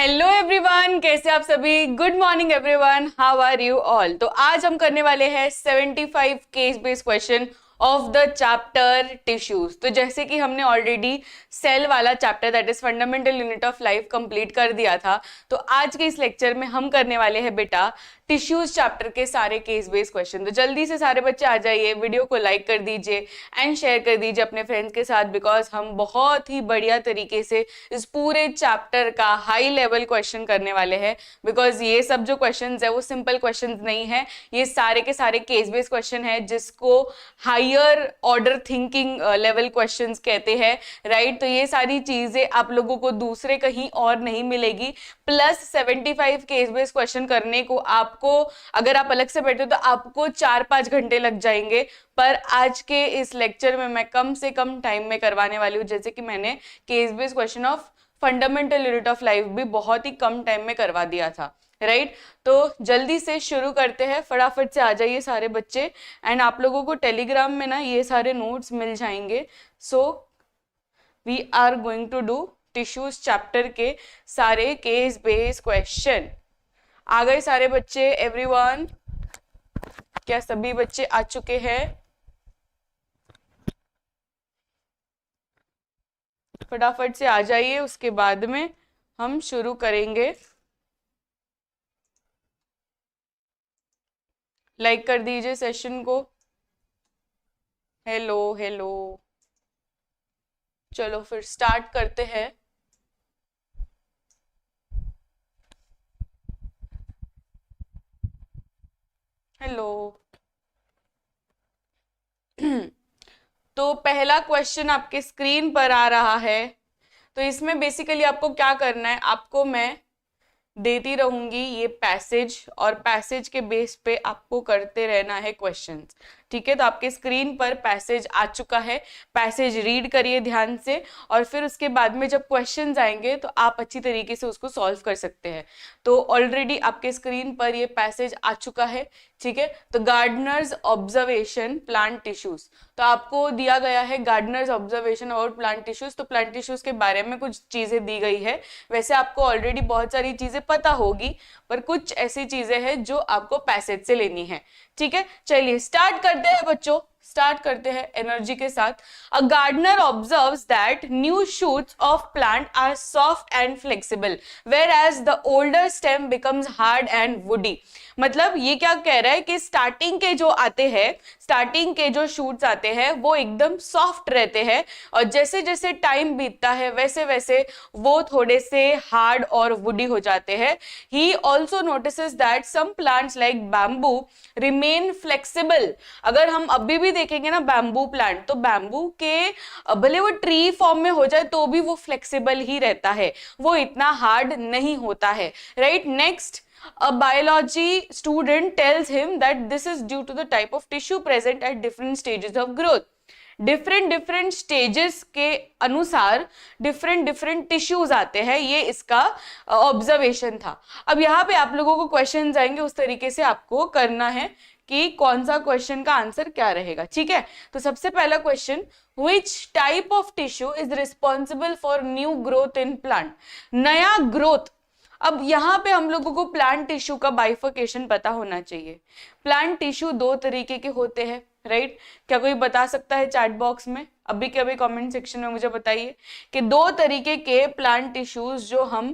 Hello everyone, कैसे आप सभी। Good morning everyone, how are you all. तो आज हम करने वाले हैं 75 case based question of the chapter tissues. तो जैसे कि हमने ऑलरेडी सेल वाला chapter that is fundamental unit of life complete कर दिया था, तो आज के इस लेक्चर में हम करने वाले हैं बेटा टिश्यूज चैप्टर के सारे केस बेस्ड क्वेश्चन। तो जल्दी से सारे बच्चे आ जाइए, वीडियो को लाइक कर दीजिए एंड शेयर कर दीजिए अपने फ्रेंड्स के साथ, बिकॉज हम बहुत ही बढ़िया तरीके से इस पूरे चैप्टर का हाई लेवल क्वेश्चन करने वाले हैं। बिकॉज ये सब जो क्वेश्चंस है वो सिंपल क्वेश्चंस नहीं है, ये सारे के सारे केस बेस्ड क्वेश्चन है जिसको higher order thinking level questions कहते हैं, राइट। तो ये सारी चीजें आप लोगों को दूसरे कहीं और नहीं मिलेगी। प्लस 75 केस बेस्ड क्वेश्चन करने को आपको, अगर आप अलग से बैठे हो तो आपको 4-5 घंटे लग जाएंगे, पर आज के इस लेक्चर में मैं कम से कम टाइम में करवाने वाली हूँ। जैसे कि मैंने case based question of fundamental unit of life भी बहुत ही कम टाइम में करवा दिया था, राइट। तो जल्दी से शुरू करते हैं, फटाफट से आ जाइए सारे बच्चे। एंड आप लोगों को टेलीग्राम में ना ये सारे नोट्स मिल जाएंगे। So we are going to do tissues chapter के सारे केस बेस्ड क्वेश्चन। आ गए सारे बच्चे एवरीवन? क्या सभी बच्चे आ चुके हैं? फटाफट से आ जाइए, उसके बाद में हम शुरू करेंगे। लाइक कर दीजिए सेशन को। हेलो हेलो, चलो फिर स्टार्ट करते हैं। हेलो। तो पहला क्वेश्चन आपके स्क्रीन पर आ रहा है। तो इसमें बेसिकली आपको क्या करना है, आपको मैं देती रहूंगी ये पैसेज, और पैसेज के बेस पे आपको करते रहना है क्वेश्चंस, ठीक है। तो आपके स्क्रीन पर पैसेज आ चुका है, पैसेज रीड करिए ध्यान से, और फिर उसके बाद में जब क्वेश्चंस आएंगे तो आप अच्छी तरीके से उसको सॉल्व कर सकते हैं। तो ऑलरेडी आपके स्क्रीन पर ये पैसेज आ चुका है, ठीक है। तो गार्डनर्स ऑब्जर्वेशन प्लांट टिश्यूज, तो आपको दिया गया है Gardner's observation about plant tissues. तो प्लांट टिश्यूज के बारे में कुछ चीजें दी गई है। वैसे आपको ऑलरेडी बहुत सारी चीजें पता होगी, पर कुछ ऐसी चीजें हैं जो आपको पैसेज से लेनी है, ठीक है। चलिए स्टार्ट करते हैं बच्चों, स्टार्ट करते हैं एनर्जी के साथ। A gardener observes that new shoots of plant are soft and flexible whereas the older stem becomes hard and woody. मतलब ये क्या कह रहा है कि स्टार्टिंग के जो आते हैं, स्टार्टिंग के जो शूट्स आते हैं वो एकदम सॉफ्ट रहते हैं, और जैसे जैसे टाइम बीतता है वैसे वैसे वो थोड़े से हार्ड और वुडी हो जाते हैं। He also notices that some plants like bamboo remain flexible. अगर हम अभी भी देखेंगे ना बैम्बू प्लांट, तो बैम्बू के भले वो ट्री फॉर्म में हो जाए तो भी वो फ्लेक्सिबल ही रहता है, वो इतना हार्ड नहीं होता है, right. Next, a biology student tells him that this is due to the type of tissue present at different stages of growth. Different stages के अनुसार डिफरेंट टिश्यूज आते हैं, ये इसका ऑब्जर्वेशन था। अब यहाँ पे आप लोगों को क्वेश्चन आएंगे, उस तरीके से आपको करना है कि कौन सा क्वेश्चन का आंसर क्या रहेगा, ठीक है। तो सबसे पहला question, which type of tissue is responsible for new growth in plant? नया ग्रोथ। अब यहाँ पे हम लोगों को प्लांट टिश्यू का बाइफर्केशन पता होना चाहिए। प्लांट टिश्यू दो तरीके के होते हैं, राइट। क्या कोई बता सकता है चैट बॉक्स में, अभी के अभी कमेंट सेक्शन में मुझे बताइए कि दो तरीके के प्लांट टिश्यूज जो हम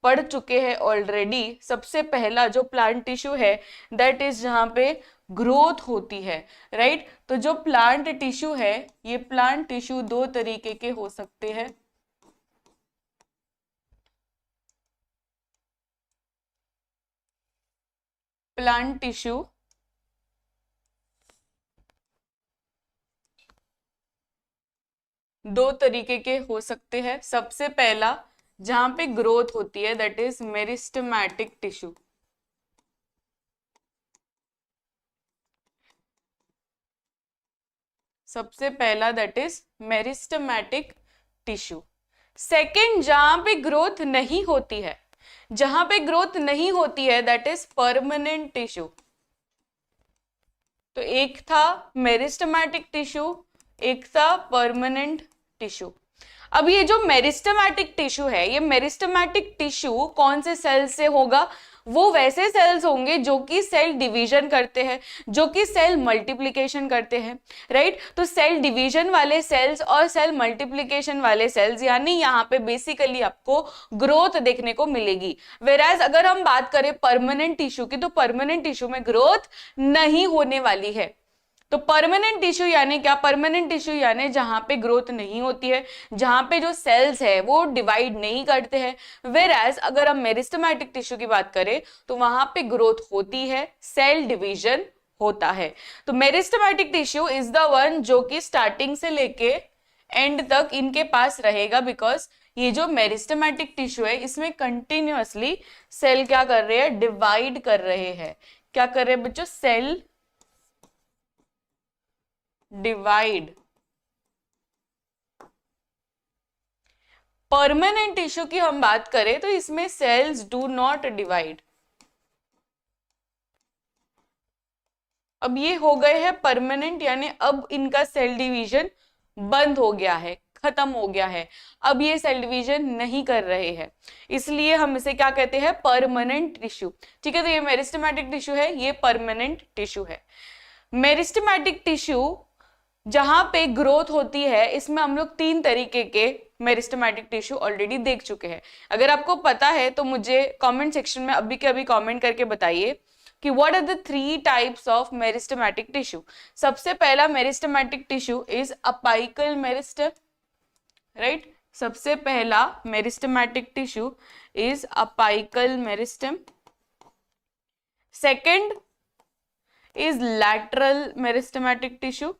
पढ़ चुके हैं ऑलरेडी। सबसे पहला जो प्लांट टिश्यू है दैट इज जहाँ पे ग्रोथ होती है, राइट। तो जो प्लांट टिश्यू है, ये प्लांट टिश्यू दो तरीके के हो सकते हैं। प्लांट टिश्यू दो तरीके के हो सकते हैं। सबसे पहला जहां पे ग्रोथ होती है दैट इज मेरिस्टेमेटिक टिश्यू। सबसे पहला that is meristematic tissue. Second, जहां पे ग्रोथ नहीं होती है, जहां पे ग्रोथ नहीं होती है दैट इज परमानेंट टिश्यू। तो एक था मेरिस्टेमेटिक टिश्यू, एक था परमानेंट टिश्यू। अब ये जो मेरिस्टेमेटिक टिश्यू है, ये मेरिस्टेमेटिक टिश्यू कौन से सेल से होगा? वो वैसे सेल्स होंगे जो कि सेल डिवीजन करते हैं, जो कि सेल मल्टीप्लिकेशन करते हैं, राइट। तो सेल डिवीजन वाले सेल्स और सेल मल्टीप्लिकेशन वाले सेल्स, यानी यहाँ पे बेसिकली आपको ग्रोथ देखने को मिलेगी। वेराज अगर हम बात करें परमानेंट टिश्यू की, तो परमानेंट टिश्यू में ग्रोथ नहीं होने वाली है। तो परमानेंट टिश्यू यानी क्या? परमानेंट टिश्यू यानी जहां पे ग्रोथ नहीं होती है, जहां पे जो सेल्स है वो डिवाइड नहीं करते हैं। वेराज अगर हम मेरिस्टेमेटिक टिश्यू की बात करें तो वहां पे ग्रोथ होती है, सेल डिवीजन होता है। तो meristematic tissue is the one जो कि स्टार्टिंग से लेके एंड तक इनके पास रहेगा, बिकॉज ये जो मेरिस्टेमेटिक टिश्यू है इसमें कंटिन्यूअसली सेल क्या कर रहे हैं? डिवाइड कर रहे हैं। क्या कर रहे हैं बच्चों? Cell divide. परमानेंट टिश्यू की हम बात करें तो इसमें सेल्स डू नॉट डिवाइड। अब ये हो गए हैं परमानेंट, यानी अब इनका सेल डिवीजन बंद हो गया है, खत्म हो गया है, अब ये सेल डिवीजन नहीं कर रहे हैं, इसलिए हम इसे क्या कहते हैं? Permanent tissue. ठीक है, तो ये मेरिस्टेमेटिक टिश्यू है, ये परमानेंट टिश्यू है। मेरिस्टेमेटिक टिश्यू जहां पे ग्रोथ होती है, इसमें हम लोग 3 तरीके के मेरिस्टेमेटिक टिश्यू ऑलरेडी देख चुके हैं। अगर आपको पता है तो मुझे कमेंट सेक्शन में अभी के अभी कमेंट करके बताइए कि what are the 3 types of meristematic tissue. सबसे पहला meristematic tissue is apical meristem, right. सबसे पहला meristematic tissue is apical meristem. Second is lateral meristematic tissue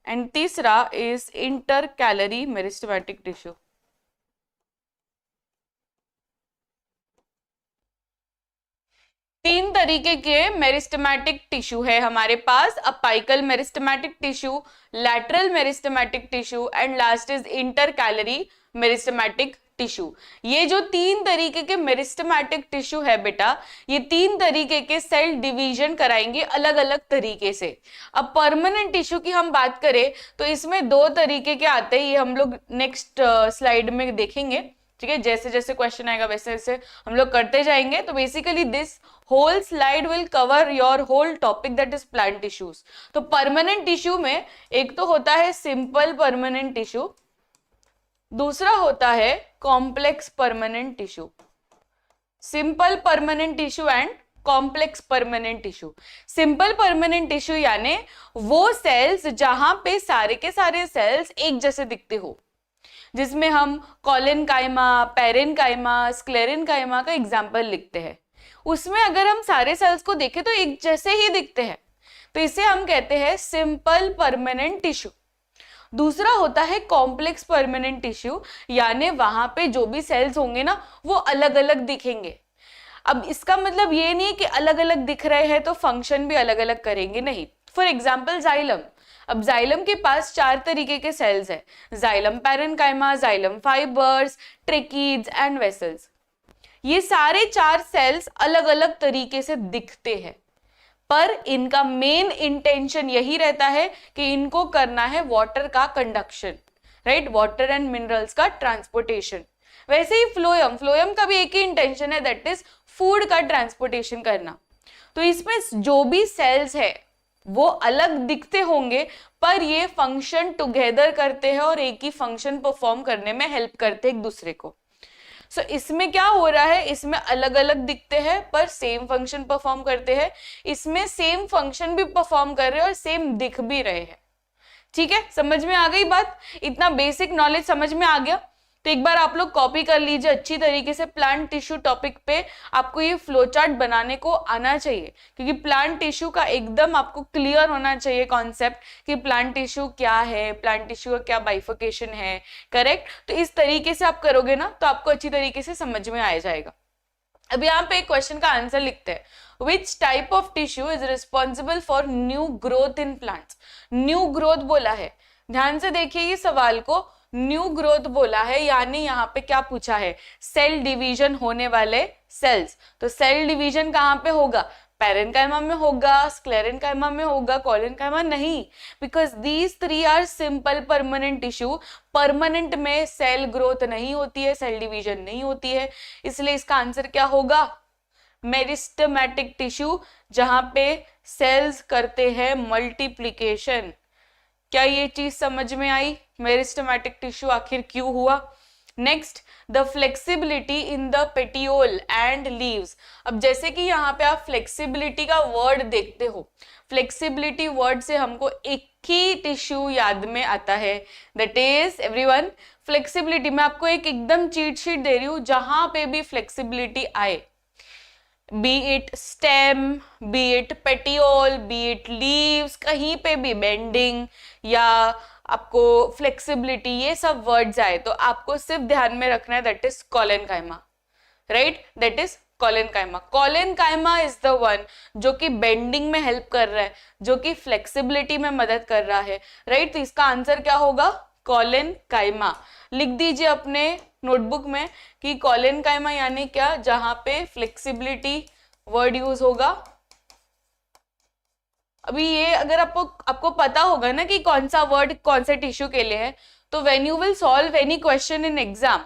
and तीसरा इज इंटरकैलरी मेरिस्टेमेटिक टिश्यू। तीन तरीके के मेरिस्टेमेटिक टिश्यू है हमारे पास, apical meristematic tissue, lateral meristematic tissue and last is intercalary meristematic tissue. ये जो 3 तरीके के मेरिस्टेमेटिक टिश्यू है बेटा, ये 3 तरीके के सेल डिवीजन कराएंगे अलग अलग तरीके से। अब परमानेंट टिश्यू की हम बात करें तो इसमें 2 तरीके के आते हैं, ये हम लोग नेक्स्ट स्लाइड में देखेंगे। ठीक है, जैसे जैसे क्वेश्चन आएगा वैसे वैसे हम लोग करते जाएंगे। तो basically this whole slide will cover your whole topic that is plant tissues. तो परमानेंट टिश्यू में एक तो होता है सिंपल परमानेंट टिश्यू, दूसरा होता है complex permanent tissue. Simple permanent tissue and complex permanent tissue. Simple permanent tissue यानी वो सेल्स जहां पे सारे के सारे सेल्स एक जैसे दिखते हो, जिसमें हम कॉलेनकाइमा, पेरेनकाइमा, स्क्लेरेनकाइमा का एग्जाम्पल लिखते हैं। उसमें अगर हम सारे सेल्स को देखें तो एक जैसे ही दिखते हैं, तो इसे हम कहते हैं सिंपल परमानेंट टिश्यू। दूसरा होता है कॉम्प्लेक्स परमानेंट टिश्यू, यानी वहां पे जो भी सेल्स होंगे ना वो अलग अलग दिखेंगे। अब इसका मतलब ये नहीं कि अलग अलग दिख रहे हैं तो फंक्शन भी अलग अलग करेंगे, नहीं। फॉर एग्जाम्पल जाइलम, अब जाइलम के पास 4 तरीके के सेल्स है, xylem parenchyma, xylem fibres, tracheids and vessels. ये सारे 4 सेल्स अलग अलग तरीके से दिखते हैं, पर इनका मेन इंटेंशन यही रहता है कि इनको करना है वाटर का conduction, right, water and minerals का ट्रांसपोर्टेशन। वैसे ही फ्लोएम, फ्लोएम का भी एक ही इंटेंशन है, दैट इज फूड का ट्रांसपोर्टेशन करना। तो इसमें जो भी सेल्स है वो अलग दिखते होंगे, पर ये फंक्शन टुगेदर करते हैं और एक ही फंक्शन परफॉर्म करने में हेल्प करते हैं एक दूसरे को। सो इसमें क्या हो रहा है, इसमें अलग अलग दिखते हैं पर सेम फंक्शन परफॉर्म करते हैं, इसमें सेम फंक्शन भी परफॉर्म कर रहे हैं और सेम दिख भी रहे हैं। ठीक है, समझ में आ गई बात? इतना बेसिक नॉलेज समझ में आ गया? तो एक बार आप लोग कॉपी कर लीजिए अच्छी तरीके से। प्लांट टिश्यू टॉपिक पे आपको ये फ्लो चार्ट बनाने को आना चाहिए, क्योंकि प्लांट टिश्यू का एकदम आपको क्लियर होना चाहिए कॉन्सेप्ट कि प्लांट टिश्यू क्या है, प्लांट टिश्यू का क्या बाइफिकेशन है, करेक्ट। तो इस तरीके से आप करोगे ना तो आपको अच्छी तरीके से समझ में आ जाएगा। अब यहाँ पे एक क्वेश्चन का आंसर लिखते हैं, विच type of tissue is responsible for new growth in plants. New growth बोला है, ध्यान से देखिए ये सवाल को, न्यू ग्रोथ बोला है, यानी यहाँ पे क्या पूछा है, सेल डिवीजन होने वाले सेल्स। तो सेल डिवीजन कहाँ पे होगा, पैरेन्काइमा में होगा, स्क्लेरेन्काइमा में होगा, कोलेन्काइमा नहीं, because these three are simple permanent tissue. Permanent में सेल ग्रोथ नहीं होती है, सेल डिवीजन नहीं होती है, इसलिए इसका आंसर क्या होगा? मेरिस्टेमेटिक टिश्यू, जहां पे सेल्स करते हैं मल्टीप्लिकेशन। क्या ये चीज समझ में आई? मेरिस्टेमेटिक टिश्यू आखिर क्यों हुआ? Next, the flexibility in the petiole and leaves. अब जैसे कि यहाँ पे आप फ्लेक्सिबिलिटी का वर्ड देखते हो, फ्लेक्सिबिलिटी वर्ड से हमको एक ही टिश्यू याद में आता है, दैट इज एवरीवन फ्लेक्सिबिलिटी। मैं आपको एक एकदम चीट शीट दे रही हूं, जहां पे भी फ्लेक्सिबिलिटी आए, B it stem, B it petiole, B it leaves, कहीं पे भी बेंडिंग या आपको फ्लेक्सिबिलिटी, ये सब वर्ड्स आए तो आपको सिर्फ ध्यान में रखना है that is collenchyma, right? That is collenchyma. Collenchyma is the one जो कि बेंडिंग में हेल्प कर रहा है, जो कि फ्लेक्सिबिलिटी में मदद कर रहा है, राइट? तो इसका आंसर क्या होगा? कोलेन्काइमा। लिख दीजिए अपने नोटबुक में कि कोलेन्काइमा यानी क्या, जहां पे फ्लेक्सिबिलिटी वर्ड यूज होगा। अभी ये अगर आपको पता होगा ना कि कौन सा वर्ड कौन से टिश्यू के लिए है, तो when you will solve any question in exam,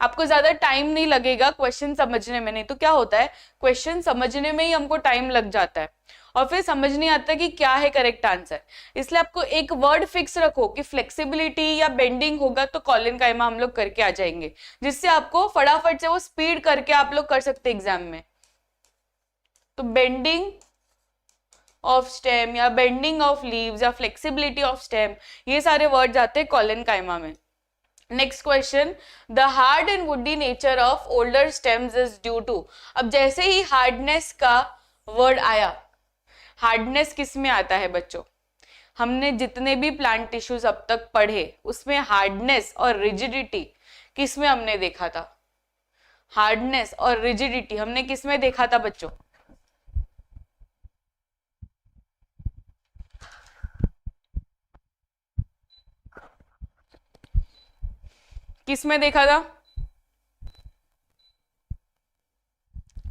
आपको ज्यादा टाइम नहीं लगेगा क्वेश्चन समझने में। नहीं तो क्या होता है, क्वेश्चन समझने में ही हमको टाइम लग जाता है और फिर समझ नहीं आता कि क्या है करेक्ट आंसर। इसलिए आपको एक वर्ड फिक्स रखो कि फ्लेक्सिबिलिटी या बेंडिंग होगा तो कोलेन्काइमा हम लोग करके आ जाएंगे, जिससे आपको फटाफट से वो स्पीड करके आप लोग कर सकते एग्जाम में। तो बेंडिंग ऑफ स्टेम या बेंडिंग ऑफ लीव्स या फ्लेक्सिबिलिटी ऑफ स्टेम, ये सारे वर्ड्स आते हैं कोलेन्काइमा में। Next question, the hard and woody nature of older stems is due to. अब जैसे ही हार्डनेस का वर्ड आया, हार्डनेस किस में आता है बच्चों? हमने जितने भी प्लांट टिश्यूज अब तक पढ़े उसमें हार्डनेस और रिजिडिटी किस में हमने देखा था? हार्डनेस और रिजिडिटी हमने किस में देखा था बच्चों? किस में देखा था?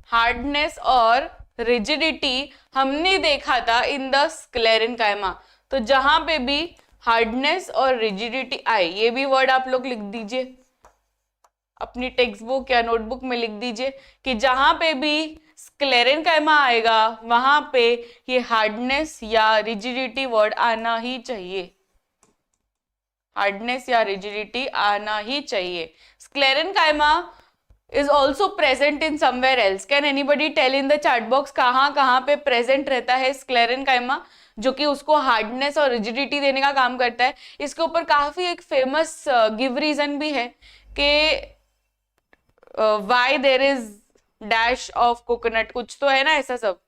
हार्डनेस और रिजिडिटी हमने देखा था इन द स्क्लेरेन्काइमा। तो जहां पे भी हार्डनेस और रिजिडिटी आई, ये भी वर्ड आप लोग लिख दीजिए अपनी टेक्स्ट बुक या नोटबुक में, लिख दीजिए कि जहां पे भी स्क्लेरेन्काइमा आएगा वहां पे ये हार्डनेस या रिजिडिटी वर्ड आना ही चाहिए, हार्डनेस या रिजिडिटी आना ही चाहिए। Sclerenchyma is also present in somewhere else. Can anybody tell in the chat box कहाँ पे प्रेजेंट रहता है स्क्लेरेन्काइमा, जो कि उसको हार्डनेस और रिजिडिटी देने का काम करता है? इसके ऊपर काफी एक फेमस गिव रीजन भी है कि why there is dash of coconut, कुछ तो है ना ऐसा सब।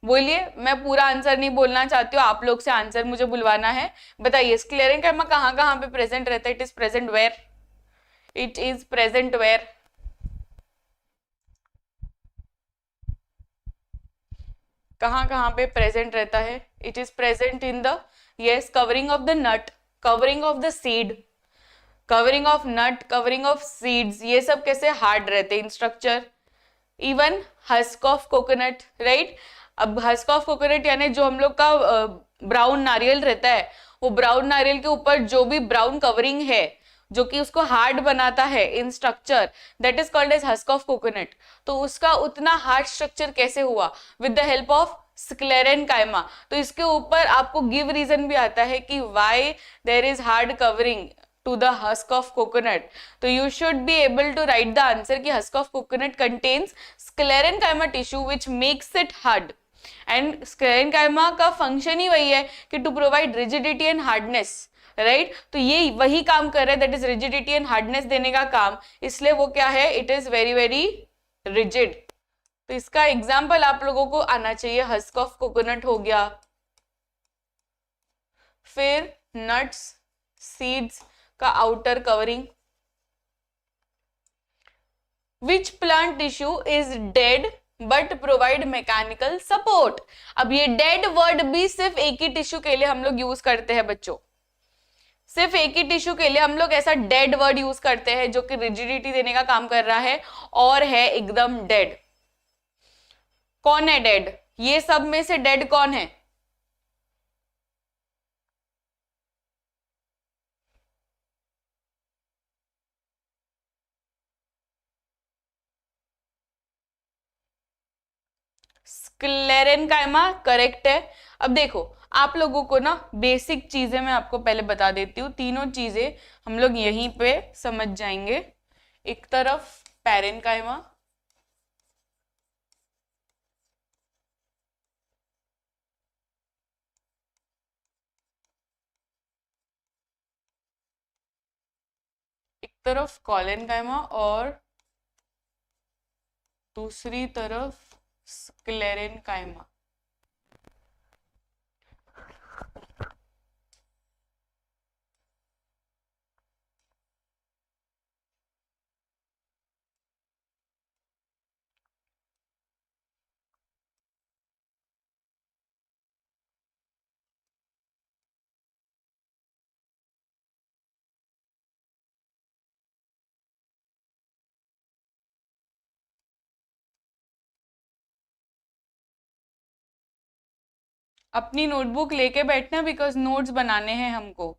बोलिए, मैं पूरा आंसर नहीं बोलना चाहती हूँ, आप लोग से आंसर मुझे बुलवाना है। बताइए स्क्लेरेन्काइमा कहाँ पे प्रेजेंट रहता है? It is present where? It is present where? कहाँ पे प्रेजेंट रहता है? It is present in the, yes, covering of the nut, covering of the seed, covering of nut, covering of seeds, ये सब कैसे हार्ड रहते हैं in structure. Even husk of coconut, right? अब हस्क ऑफ कोकोनट यानी जो हम लोग का ब्राउन नारियल रहता है, वो ब्राउन नारियल के ऊपर जो भी ब्राउन कवरिंग है जो कि उसको हार्ड बनाता है in structure, that is called as husk of coconut. तो उसका उतना हार्ड स्ट्रक्चर कैसे हुआ? With the help of sclerenchyma. तो इसके ऊपर आपको गिव रीजन भी आता है कि why there is hard covering to the husk of coconut. तो you should be able to write the answer कि husk of coconut contains sclerenchyma tissue which makes it hard. And sclerenchyma का function ही वही है कि to provide rigidity and hardness, right? तो ये वही काम कर रहा है, that is rigidity and hardness देने का काम, इसलिए वो क्या है? It is very very rigid. तो इसका एग्जाम्पल आप लोगों को आना चाहिए, husk of coconut हो गया, फिर nuts, seeds का outer covering. Which plant tissue is dead but provide mechanical support. अब ये डेड वर्ड भी सिर्फ एक ही टिश्यू के लिए हम लोग यूज करते हैं बच्चों, सिर्फ एक ही टिश्यू के लिए हम लोग ऐसा डेड वर्ड यूज करते हैं जो कि रिजिडिटी देने का काम कर रहा है और है एकदम डेड। कौन है डेड? ये सब में से डेड कौन है? स्क्लेरेनकाइमा करेक्ट है। अब देखो, आप लोगों को ना बेसिक चीजें मैं आपको पहले बता देती हूँ, तीनों चीजें हम लोग यहीं पे समझ जाएंगे। एक तरफ पैरेनकाइमा, एक तरफ कॉलेनकाइमा और दूसरी तरफ स्क्लेरेनकाइमा। अपनी नोटबुक लेके बैठना, बिकॉज नोट्स बनाने हैं हमको।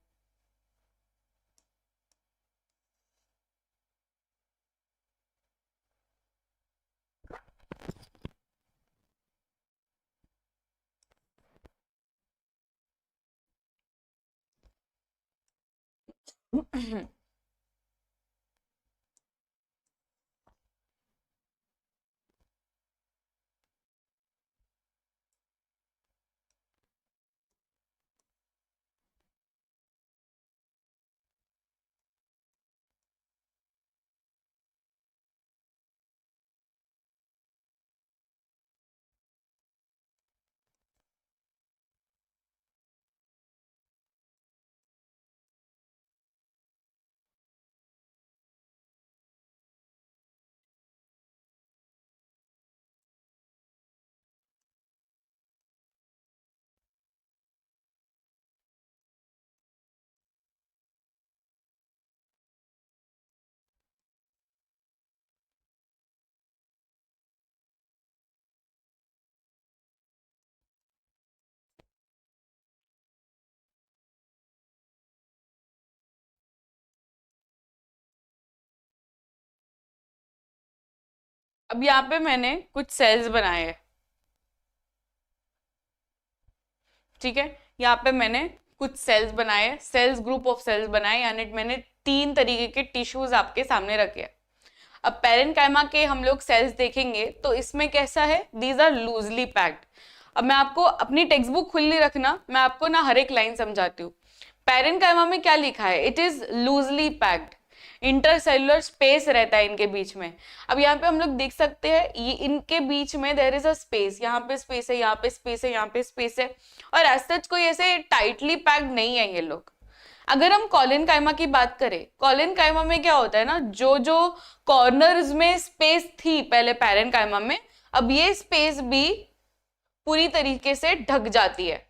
अब यहाँ पे मैंने कुछ सेल्स बनाए हैं, ठीक है। यहाँ पे मैंने कुछ सेल्स बनाए, सेल्स ग्रुप ऑफ सेल्स बनाए, यानी मैंने 3 तरीके के टिश्यूज आपके सामने रखे हैं। अब पैरेनकाइमा के हम लोग सेल्स देखेंगे तो इसमें कैसा है, दीज आर लूजली पैक्ड। अब मैं आपको अपनी टेक्स्ट बुक खुली रखना, मैं आपको ना हर एक लाइन समझाती हूँ। पैरेनकाइमा में क्या लिखा है, it is loosely packed, intercellular space रहता है इनके बीच में। अब यहाँ पे हम लोग देख सकते हैं, ये इनके बीच में देयर इज अ स्पेस, यहाँ पे स्पेस है, यहाँ पे स्पेस है, यहाँ पे स्पेस है, और एज सच कोई ऐसे टाइटली पैक्ड नहीं है ये लोग। अगर हम कॉलिनकाइमा की बात करें, कॉलिनकाइमा में क्या होता है ना, जो जो कॉर्नर्स में स्पेस थी पहले पैरेनकाइमा में, अब ये स्पेस भी पूरी तरीके से ढक जाती है,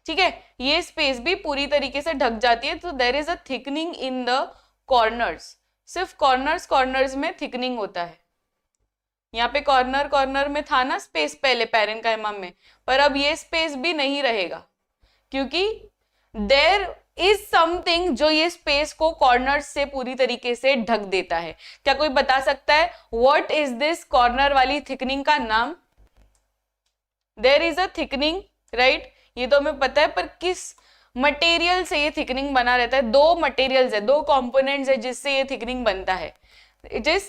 ठीक है। ये स्पेस भी पूरी तरीके से ढक जाती है, तो there is a thickening in the corners. सिर्फ कॉर्नर्स कॉर्नर्स में थिकनिंग होता है। यहाँ पे कॉर्नर कॉर्नर में था ना स्पेस पहले पैरेनकाइमा में, पर अब ये स्पेस भी नहीं रहेगा, क्योंकि देयर इज समथिंग जो ये स्पेस को कॉर्नर से पूरी तरीके से ढक देता है। क्या कोई बता सकता है व्हाट इज दिस कॉर्नर वाली थिकनिंग का नाम? There is a thickening, right, ये तो हमें पता है, पर किस मटेरियल से ये थिकनिंग बना रहता है? दो मटेरियल्स है, दो कंपोनेंट्स है जिससे ये थिकनिंग बनता है। It is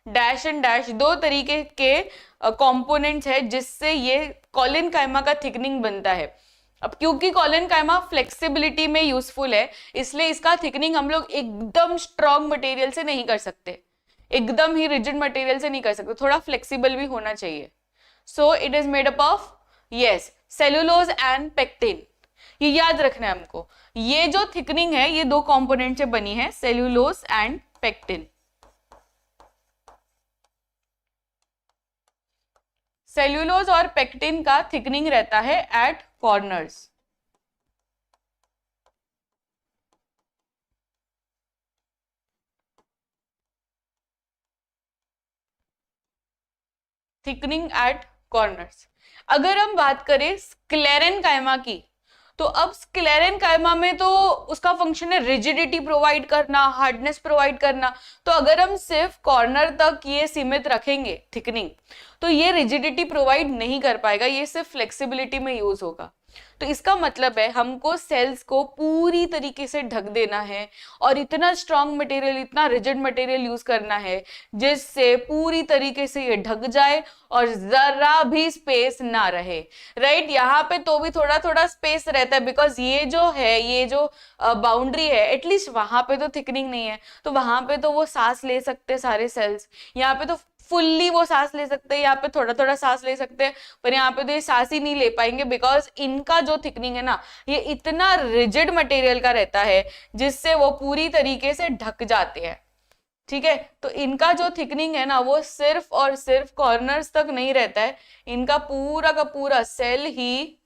dash and dash, दो तरीके के कंपोनेंट्स है जिससे ये कॉलिनकाइमा का थिकनिंग बनता है। अब क्योंकि कॉलिनकाइमा फ्लेक्सिबिलिटी में यूजफुल है, इसलिए इसका थिकनिंग हम लोग एकदम स्ट्रॉन्ग मटेरियल से नहीं कर सकते, एकदम ही रिजिड मटेरियल से नहीं कर सकते, थोड़ा फ्लेक्सिबल भी होना चाहिए। सो it is made up of, yes, cellulose and pectin. ये याद रखना है हमको, ये जो थिकनिंग है ये दो कंपोनेंट से बनी है, सेल्यूलोज एंड पेक्टिन। सेल्यूलोज और पेक्टिन का थिकनिंग रहता है at corners. Thickening at corners. अगर हम बात करें स्क्लेरेनकाइमा की, तो अब स्क्लेरेनकाइमा में तो उसका फंक्शन है रिजिडिटी प्रोवाइड करना, हार्डनेस प्रोवाइड करना। तो अगर हम सिर्फ कॉर्नर तक ये सीमित रखेंगे थिकनिंग, तो ये रिजिडिटी प्रोवाइड नहीं कर पाएगा, ये सिर्फ फ्लेक्सिबिलिटी में यूज होगा। तो इसका मतलब है हमको सेल्स को पूरी तरीके से ढक देना है और इतना स्ट्रॉन्ग मटेरियल, इतना रिजिड मटेरियल यूज करना है जिससे पूरी तरीके से ये ढक जाए और जरा भी स्पेस ना रहे। राइट, यहाँ पे तो भी थोड़ा थोड़ा स्पेस रहता है, बिकॉज ये जो है, ये जो बाउंड्री है, एटलीस्ट वहां पे तो थिकनिंग नहीं है, तो वहां पे तो वो सांस ले सकते हैं सारे सेल्स। यहाँ पे तो फुल्ली वो सांस ले सकते हैं, यहाँ पे थोड़ा थोड़ा सांस ले सकते हैं, पर यहाँ पे तो ये सांस ही नहीं ले पाएंगे, बिकॉज इनका जो थिकनिंग है ना, ये इतना रिजिड मटेरियल का रहता है जिससे वो पूरी तरीके से ढक जाते हैं। ठीक है, तो इनका जो थिकनिंग है ना, वो सिर्फ और सिर्फ कॉर्नर्स तक नहीं रहता है, इनका पूरा का पूरा सेल ही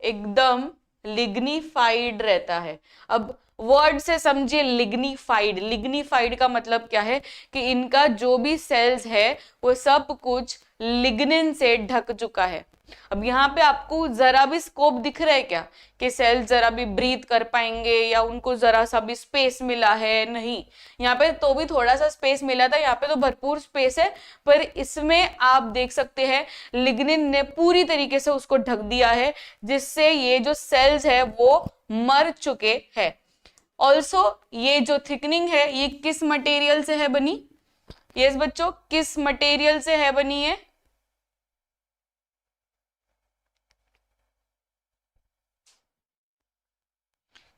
एकदम लिग्निफाइड रहता है। अब वर्ड से समझिए, लिग्निफाइड, लिग्निफाइड का मतलब क्या है कि इनका जो भी सेल्स है वो सब कुछ लिग्निन से ढक चुका है। अब यहाँ पे आपको जरा भी स्कोप दिख रहा है क्या कि सेल्स जरा भी ब्रीथ कर पाएंगे या उनको जरा सा भी स्पेस मिला है? नहीं, यहाँ पे तो भी थोड़ा सा स्पेस मिला था, यहाँ पे तो भरपूर स्पेस है, पर इसमें आप देख सकते हैं लिग्निन ने पूरी तरीके से उसको ढक दिया है, जिससे ये जो सेल्स है वो मर चुके हैं। ऑल्सो ये जो थिकनिंग है ये किस मटेरियल से है बनी? यस बच्चों, किस मटेरियल से है बनी है?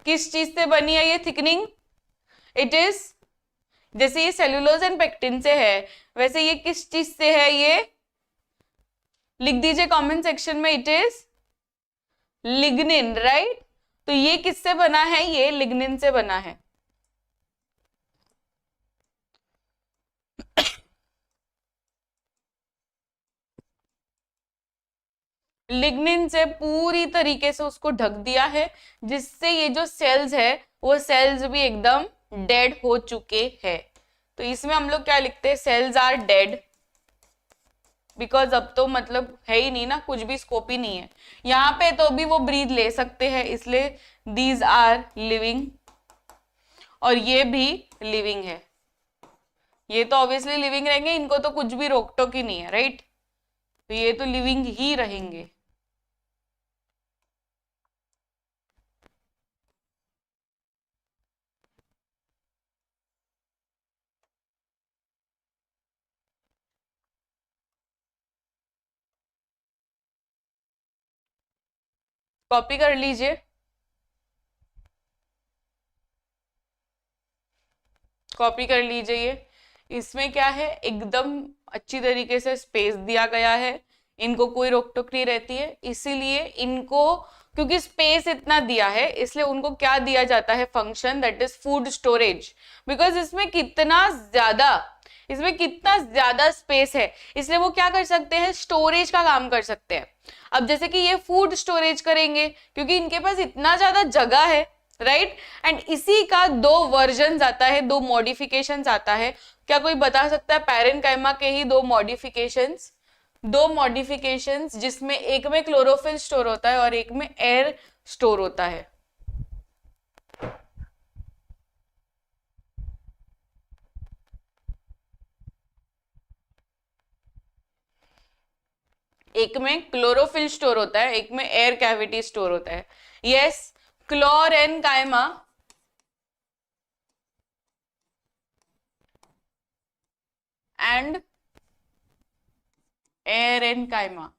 किस चीज से बनी है ये थिकनिंग? इट इज, जैसे ये सेल्यूलोज एंड पेक्टिन से है, वैसे ये किस चीज से है? ये लिख दीजिए कमेंट सेक्शन में, इट इज लिग्निन, राइट? तो ये किससे बना है? ये लिग्निन से बना है। लिग्निन से पूरी तरीके से उसको ढक दिया है, जिससे ये जो सेल्स है वो सेल्स भी एकदम डेड हो चुके हैं। तो इसमें हम लोग क्या लिखते हैं? सेल्स आर डेड, बिकॉज अब तो मतलब है ही नहीं ना, कुछ भी स्कोप ही नहीं है। यहाँ पे तो भी वो ब्रीथ ले सकते हैं, इसलिए दीज आर लिविंग, और ये भी लिविंग है। ये तो ऑब्वियसली लिविंग रहेंगे, इनको तो कुछ भी रोक टोक ही नहीं है, राइट? तो ये तो लिविंग ही रहेंगे। कॉपी कर लीजिए, कॉपी कर लीजिए। ये इसमें क्या है, एकदम अच्छी तरीके से स्पेस दिया गया है, इनको कोई रोक टोक नहीं रहती है, इसीलिए इनको, क्योंकि स्पेस इतना दिया है, इसलिए उनको क्या दिया जाता है? Function, that is food storage. Because इसमें कितना ज्यादा स्पेस है, इसलिए वो क्या कर सकते हैं? स्टोरेज का काम कर सकते हैं। अब जैसे कि ये फूड स्टोरेज करेंगे क्योंकि इनके पास इतना ज्यादा जगह है, राइट? एंड इसी का दो वर्जन आता है, दो मॉडिफिकेशंस आता है। क्या कोई बता सकता है पैरेन्काइमा के ही दो मॉडिफिकेशंस? दो मॉडिफिकेशंस जिसमें एक में क्लोरोफिल स्टोर होता है और एक में एयर स्टोर होता है। एक में क्लोरोफिल स्टोर होता है, एक में एयर कैविटी स्टोर होता है। Yes, क्लोरेन्काइमा and एरेन्काइमा।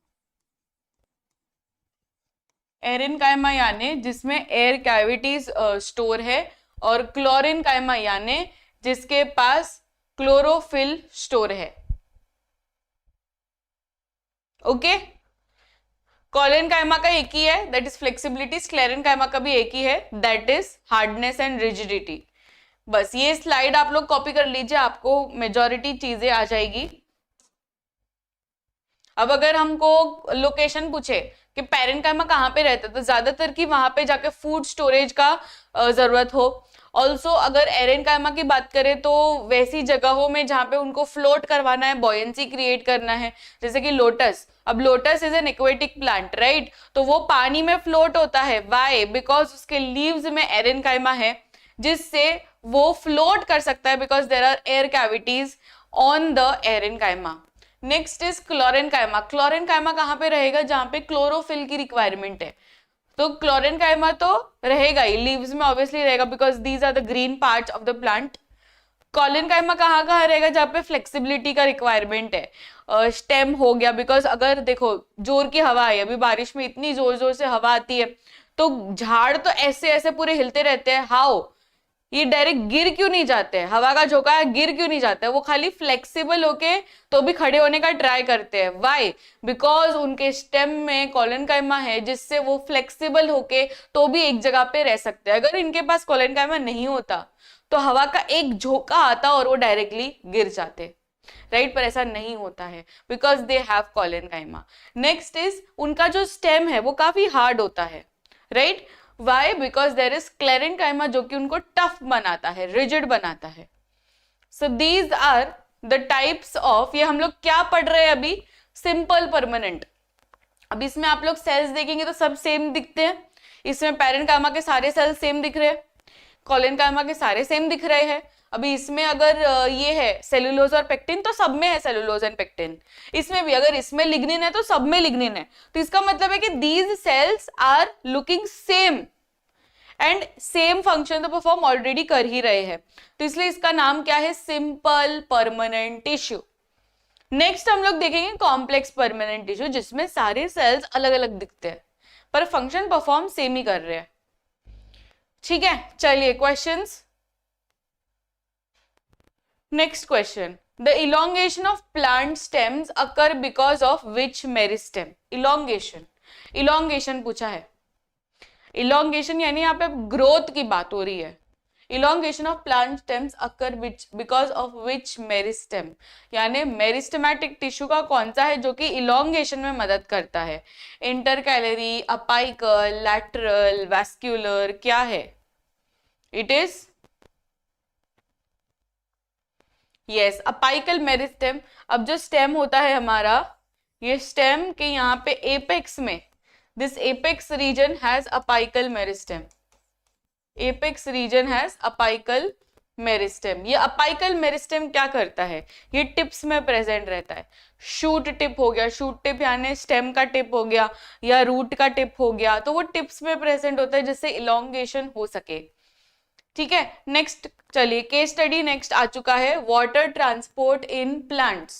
एरेन्काइमा यानी जिसमें एयर कैविटीज स्टोर है, और क्लोरेन्काइमा यानी जिसके पास क्लोरोफिल स्टोर है। ओके, कॉलेनकाइमा का एक ही है, दैट इज फ्लेक्सिबिलिटी। स्क्लेरेनकाइमा का भी एक ही है, that is hardness and rigidity. बस ये स्लाइड आप लोग कॉपी कर लीजिए, आपको मेजॉरिटी चीजें आ जाएगी। अब अगर हमको लोकेशन पूछे कि पैरेन्काइमा कहाँ पे रहता है, तो ज्यादातर की वहां पे जाके फूड स्टोरेज का जरूरत हो, ऑल्सो अगर एरेनकाइमा की बात करें तो वैसी जगहों में जहां पे उनको फ्लोट करवाना है, बॉयंसी क्रिएट करना है, जैसे कि लोटस, अब lotus is an aquatic plant right, तो वो पानी में फ्लोट होता है, वाई? बिकॉज उसके लीव्स में एरेनकाइमा है जिससे वो फ्लोट कर सकता है, because there are air cavities on the aerenchyma. Next is chlorenchyma. Chlorenchyma कहां पे रहेगा? जहां पे क्लोरोफिल की रिक्वायरमेंट है, तो क्लोरेनकाइमा तो रहेगा ही, लीव्स में ऑब्वियसली रहेगा because these are the green parts of the plant. Collenchyma कहाँ कहाँ रहेगा? जहाँ पे फ्लेक्सिबिलिटी का रिक्वायरमेंट है। स्टेम हो गया, बिकॉज अगर देखो जोर की हवा है, अभी बारिश में इतनी जोर जोर से हवा आती है तो झाड़ तो ऐसे ऐसे पूरे हिलते रहते हैं, हाउ? ये डायरेक्ट गिर क्यों नहीं जाते हैं? हवा का झोंका है, गिर क्यों नहीं जाता है? वो खाली फ्लेक्सिबल होके तो भी खड़े होने का ट्राई करते हैं, वाई? बिकॉज उनके स्टेम में कॉलिनकाइमा है जिससे वो फ्लेक्सिबल होके तो भी एक जगह पे रह सकते हैं। अगर इनके पास कॉलिनकाइमा नहीं होता तो हवा का एक झोंका आता और वो डायरेक्टली गिर जाते, राइट? पर ऐसा नहीं होता है because they have collenchyma. Next is उनका जो स्टेम है वो काफी हार्ड होता है, right? Why? Because there is sclerenchyma जो कि उनको टफ बनाता है, रिजिड बनाता है। So these are the types of, ये हम लोग क्या पढ़ रहे हैं अभी? Simple permanent. अब इसमें आप लोग सेल्स देखेंगे तो सब सेम दिखते हैं, इसमें पेरेनकाइमा के सारे सेल्स सेम दिख रहे हैं, कॉलिनकाइमा के सारे सेम दिख रहे हैं। अभी इसमें अगर ये है सेलुलोज और पेक्टिन तो सब में है सेलुलोज एंड पेक्टिन, इसमें भी अगर इसमें लिग्निन है तो सब में लिग्निन है, तो इसका मतलब है कि these cells are looking same and same function तो परफॉर्म ऑलरेडी कर ही रहे हैं, तो इसलिए इसका नाम क्या है? Simple permanent tissue. नेक्स्ट हम लोग देखेंगे कॉम्प्लेक्स परमानेंट टिश्यू, जिसमें सारे सेल्स अलग अलग दिखते हैं पर फंक्शन परफॉर्म सेम ही कर रहे हैं। ठीक है, चलिए questions. Next question, the elongation of plant stems occur because of which meristem? Elongation, elongation पूछा है। इलोंगेशन यानी यहाँ पे ग्रोथ की बात हो रही है। Elongation of plant stems occur because of which meristem, यानी मेरिस्टेमेटिक टिश्यू का कौन सा है जो कि इलोंगेशन में मदद करता है? इंटरकैलरी, अपाइकल, लैटरल, वैस्क्यूलर, क्या है? It is yes apical meristem. अब जो स्टेम होता है हमारा, ये स्टेम के यहाँ पे एपेक्स में, this apex region has apical meristem, apex region has apical meristem. ये अपाइकल मेरिस्टेम क्या करता है? ये टिप्स में प्रेजेंट रहता है। शूट टिप हो गया, शूट टिप यानी स्टेम का टिप हो गया या रूट का टिप हो गया, तो वो टिप्स में प्रेजेंट होता है जिससे इलोंगेशन हो सके। ठीक है, नेक्स्ट चलिए केस स्टडी नेक्स्ट आ चुका है, वाटर ट्रांसपोर्ट इन प्लांट्स।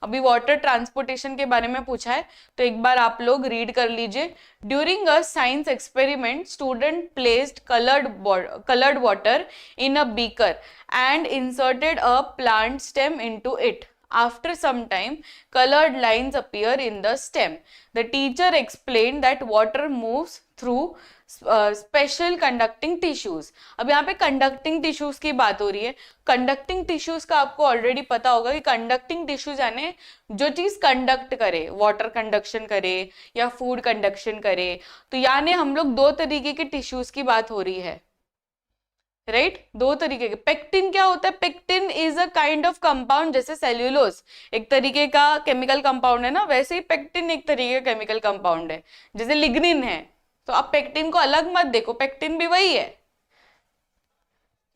अभी वाटर ट्रांसपोर्टेशन के बारे में पूछा है तो एक बार आप लोग रीड कर लीजिए। During a science experiment student placed coloured water in a beaker and inserted a plant stem into it. After some time, colored lines appear in the stem. The teacher explained that water moves through special conducting tissues. अब यहाँ पे conducting tissues की बात हो रही है। Conducting tissues का आपको ऑलरेडी पता होगा कि कंडक्टिंग टिश्यूज यानी जो चीज कंडक्ट करे, वाटर कंडक्शन करे या फूड कंडक्शन करे, तो यानी हम लोग दो तरीके के टिश्यूज की बात हो रही है, राइट? दो तरीके के। पेक्टिन क्या होता है? Pectin is a kind of compound, जैसे सेल्यूलोज एक तरीके का केमिकल कंपाउंड है ना, वैसे ही पेक्टिन एक तरीके का केमिकल कंपाउंड है, जैसे लिग्निन है। तो आप पेक्टिन को अलग मत देखो, पेक्टिन भी वही है।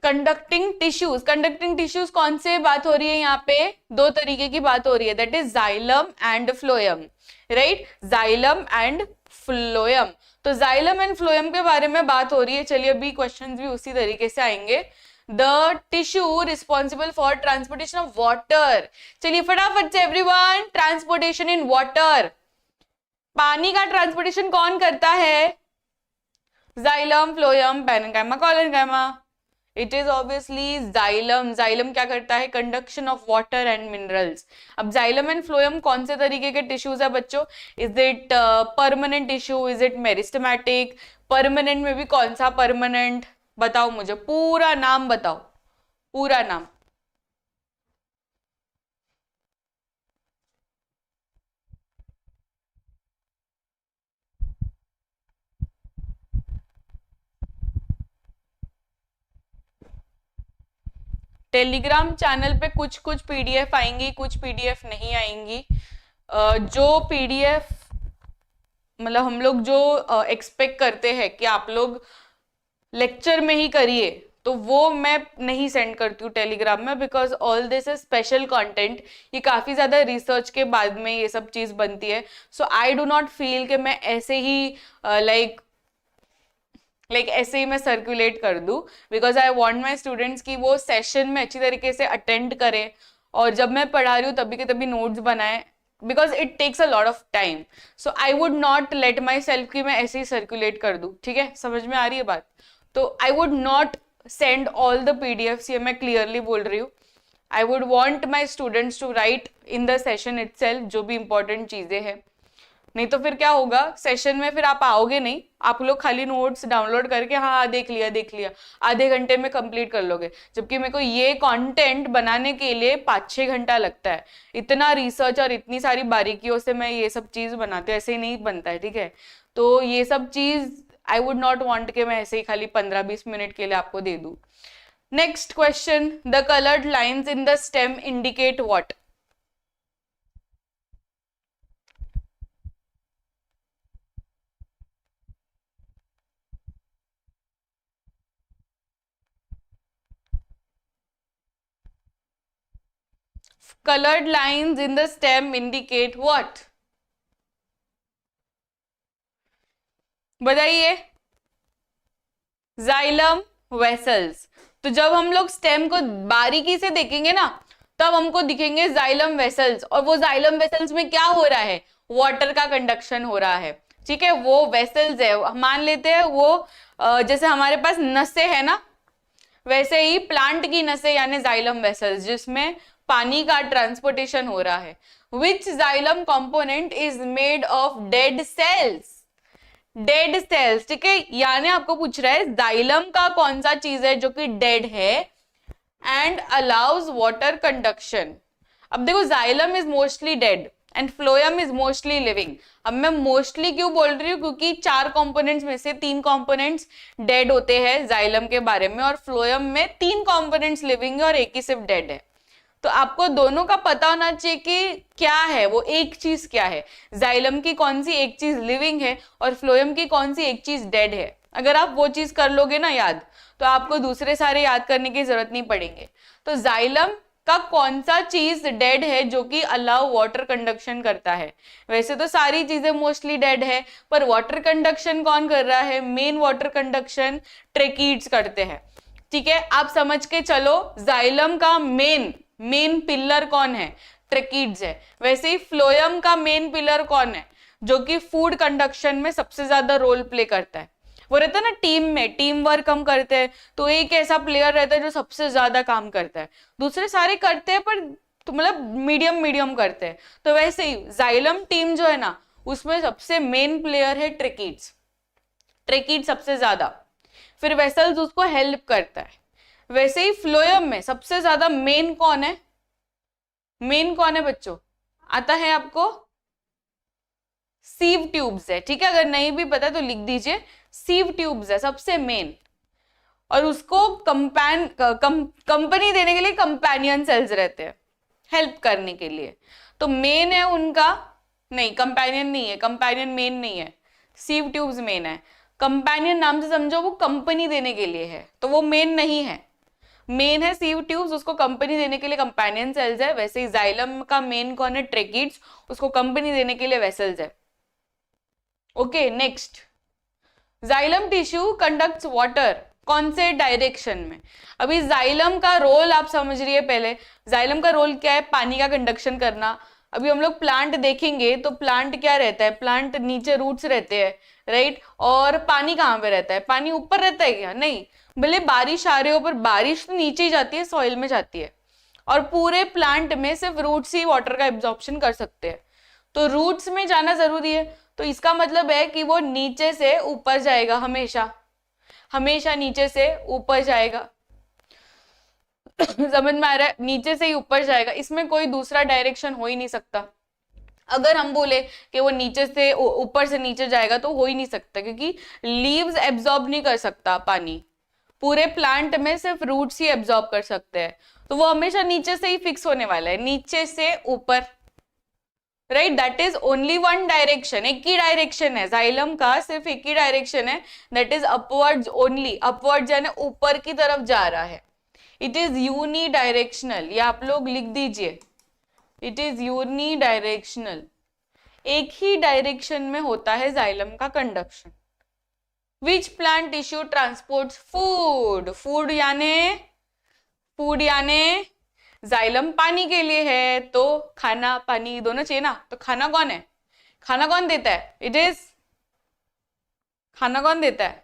कंडक्टिंग टिश्यूज कौन से बात हो रही है? यहाँ पे दो तरीके की बात हो रही है, that is xylem and phloem, right? Xylem and phloem. तो जाइलम एंड फ्लोएम के बारे में बात हो रही है। चलिए अभी क्वेश्चंस भी उसी तरीके से आएंगे। The tissue responsible for transportation of water. चलिए फटाफट से एवरीवन, ट्रांसपोर्टेशन इन वाटर, पानी का ट्रांसपोर्टेशन कौन करता है? Xylem, phloem, parenchyma, collenchyma. It is obviously xylem. Xylem क्या करता है? Conduction of water and minerals. अब जाइलम एंड फ्लोएम कौन से तरीके के टिश्यूज है बच्चों? Is it permanent tissue, is it meristematic? Permanent में भी कौन सा परमानेंट? बताओ मुझे, पूरा नाम बताओ, पूरा नाम। टेलीग्राम चैनल पे कुछ कुछ पीडीएफ आएंगी, कुछ पीडीएफ नहीं आएंगी। जो पीडीएफ मतलब हम लोग जो एक्सपेक्ट करते हैं कि आप लोग लेक्चर में ही करिए, तो वो मैं नहीं सेंड करती हूँ टेलीग्राम में, because all this is special content. ये काफी ज्यादा रिसर्च के बाद में ये सब चीज बनती है। सो आई डू नॉट फील कि मैं ऐसे ही लाइक ऐसे ही मैं सर्कुलेट कर दूं, because I want my students की वो सेशन में अच्छी तरीके से अटेंड करें, और जब मैं पढ़ा रही हूँ तभी के तभी नोट्स बनाए, because it takes a lot of time. So I would not let myself कि मैं ऐसे ही सर्कुलेट कर दूं। ठीक है, समझ में आ रही है बात? तो I would not send all the PDFs, ये मैं क्लियरली बोल रही हूँ। I would want my students to write in the session itself जो भी इंपॉर्टेंट चीजें हैं। नहीं तो फिर क्या होगा, सेशन में फिर आप आओगे नहीं, आप लोग खाली नोट्स डाउनलोड करके हाँ देख लिया आधे घंटे में कंप्लीट कर लोगे, जबकि मेरे को ये कंटेंट बनाने के लिए 5-6 घंटा लगता है। इतना रिसर्च और इतनी सारी बारीकियों से मैं ये सब चीज बनाती हूँ, ऐसे ही नहीं बनता है। ठीक है, तो ये सब चीज आई वुड नॉट वांट कि मैं ऐसे ही खाली 15-20 मिनट के लिए आपको दे दूं। Next question, the coloured lines in the stem indicate what? Colored lines in the stem indicate what? बताइए। Xylem vessels. तो जब हम लोग स्टेम को बारीकी से देखेंगे ना, तब हमको दिखेंगे जाइलम वेसल्स, और वो जाइलम वेसल्स में क्या हो रहा है, वाटर का कंडक्शन हो रहा है। ठीक है, वो वेसल्स है, मान लेते हैं वो जैसे हमारे पास नसें है ना, वैसे ही प्लांट की नसें यानी जाइलम वेसल्स, जिसमें पानी का ट्रांसपोर्टेशन हो रहा है। Which xylem component is made of dead cells? Dead cells. ठीक है, यानी आपको पूछ रहा है जाइलम का कौन सा चीज है जो कि डेड है एंड अलाउज वाटर कंडक्शन। अब देखो, xylem is mostly dead and phloem is mostly living. अब मैं मोस्टली क्यों बोल रही हूँ, क्योंकि 4 कंपोनेंट्स में से 3 कंपोनेंट्स डेड होते हैं जाइलम के बारे में, और फ्लोएम में 3 कंपोनेंट्स लिविंग है और एक ही सिर्फ डेड है। तो आपको दोनों का पता होना चाहिए कि क्या है वो एक चीज, क्या है जाइलम की कौन सी एक चीज लिविंग है और फ्लोएम की कौन सी एक चीज डेड है। अगर आप वो चीज कर लोगे ना याद, तो आपको दूसरे सारे याद करने की जरूरत नहीं पड़ेंगे। तो जाइलम का कौन सा चीज डेड है जो कि अलाउ वाटर कंडक्शन करता है? वैसे तो सारी चीजें मोस्टली डेड है, पर वाटर कंडक्शन कौन कर रहा है? मेन वाटर कंडक्शन ट्रेकीड्स करते हैं। ठीक है, आप समझ के चलो, जाइलम का मेन पिलर कौन है? ट्रेकीड्स है। वैसे ही फ्लोएम का मेन पिलर कौन है, जो कि फूड कंडक्शन में सबसे ज्यादा रोल प्ले करता है? वो रहता है ना टीम में, टीम वर्क हम करते हैं, तो एक ऐसा प्लेयर रहता है जो सबसे ज्यादा काम करता है, दूसरे सारे करते हैं पर तो मतलब मीडियम करते हैं। तो वैसे ही जाइलम टीम जो है ना, उसमें सबसे मेन प्लेयर है ट्रेकीड्स। ट्रेकीड सबसे ज्यादा, फिर वेसल्स उसको हेल्प करता है। वैसे ही फ्लोएम में सबसे ज्यादा मेन कौन है? मेन कौन है बच्चों, आता है आपको? सीव ट्यूब्स है। ठीक है, अगर नहीं भी पता तो लिख दीजिए, सीव ट्यूब्स है सबसे मेन, और उसको कंपनी देने के लिए कंपेनियन सेल्स रहते हैं हेल्प करने के लिए। तो मेन है उनका, नहीं कंपेनियन नहीं है, कंपेनियन मेन नहीं है, सीव ट्यूब्स मेन है। कंपेनियन नाम से समझो वो कंपनी देने के लिए है, तो वो मेन नहीं है। मेन है सीव ट्यूब्स, उसको कंपनी देने के लिए कंपेनियन सेल्स है। वैसे ही जाइलम का मेन कौन है? ट्रेकीड्स, उसको कंपनी देने के लिए वेसल्स है। Okay, next, xylem tissue conducts water कौन से डायरेक्शन में? अभी जाइलम का रोल आप समझ रही है। पहले जाइलम का रोल क्या है? पानी का कंडक्शन करना। अभी हम लोग प्लांट देखेंगे तो प्लांट क्या रहता है? प्लांट नीचे रूट्स रहते हैं, राइट? और पानी कहाँ पे रहता है? पानी ऊपर रहता है क्या? नहीं, भले बारिश आ रही हो पर बारिश तो नीचे ही जाती है, सॉइल में जाती है, और पूरे प्लांट में सिर्फ रूट्स ही वाटर का एब्जॉर्प्शन कर सकते हैं। तो रूट्स में जाना जरूरी है, तो इसका मतलब है कि वो नीचे से ऊपर जाएगा, हमेशा नीचे से ऊपर जाएगा। समझ में आ रहा है? नीचे से ही ऊपर जाएगा, इसमें कोई दूसरा डायरेक्शन हो ही नहीं सकता। अगर हम बोले कि वो नीचे से ऊपर से नीचे जाएगा तो हो ही नहीं सकता, क्योंकि लीव्स एब्जॉर्ब नहीं कर सकता पानी, पूरे प्लांट में सिर्फ रूट्स ही एब्जॉर्ब कर सकते हैं। तो वो हमेशा नीचे से ही फिक्स होने वाला है, नीचे से ऊपर, right. That is only one direction, एक ही डायरेक्शन है जाइलम का, सिर्फ एक ही डायरेक्शन है, that is upwards only. Upward यानी ऊपर की तरफ जा रहा है। इट इज यूनी डायरेक्शनल, ये आप लोग लिख दीजिए, इट इज यूनी डायरेक्शनल। एक ही डायरेक्शन में होता है जाइलम का conduction. Which plant tissue transports food, food यानी जाइलम पानी के लिए है, तो खाना पानी दोनों चाहिए ना, तो खाना कौन है, खाना कौन देता है, इट इज, खाना कौन देता है,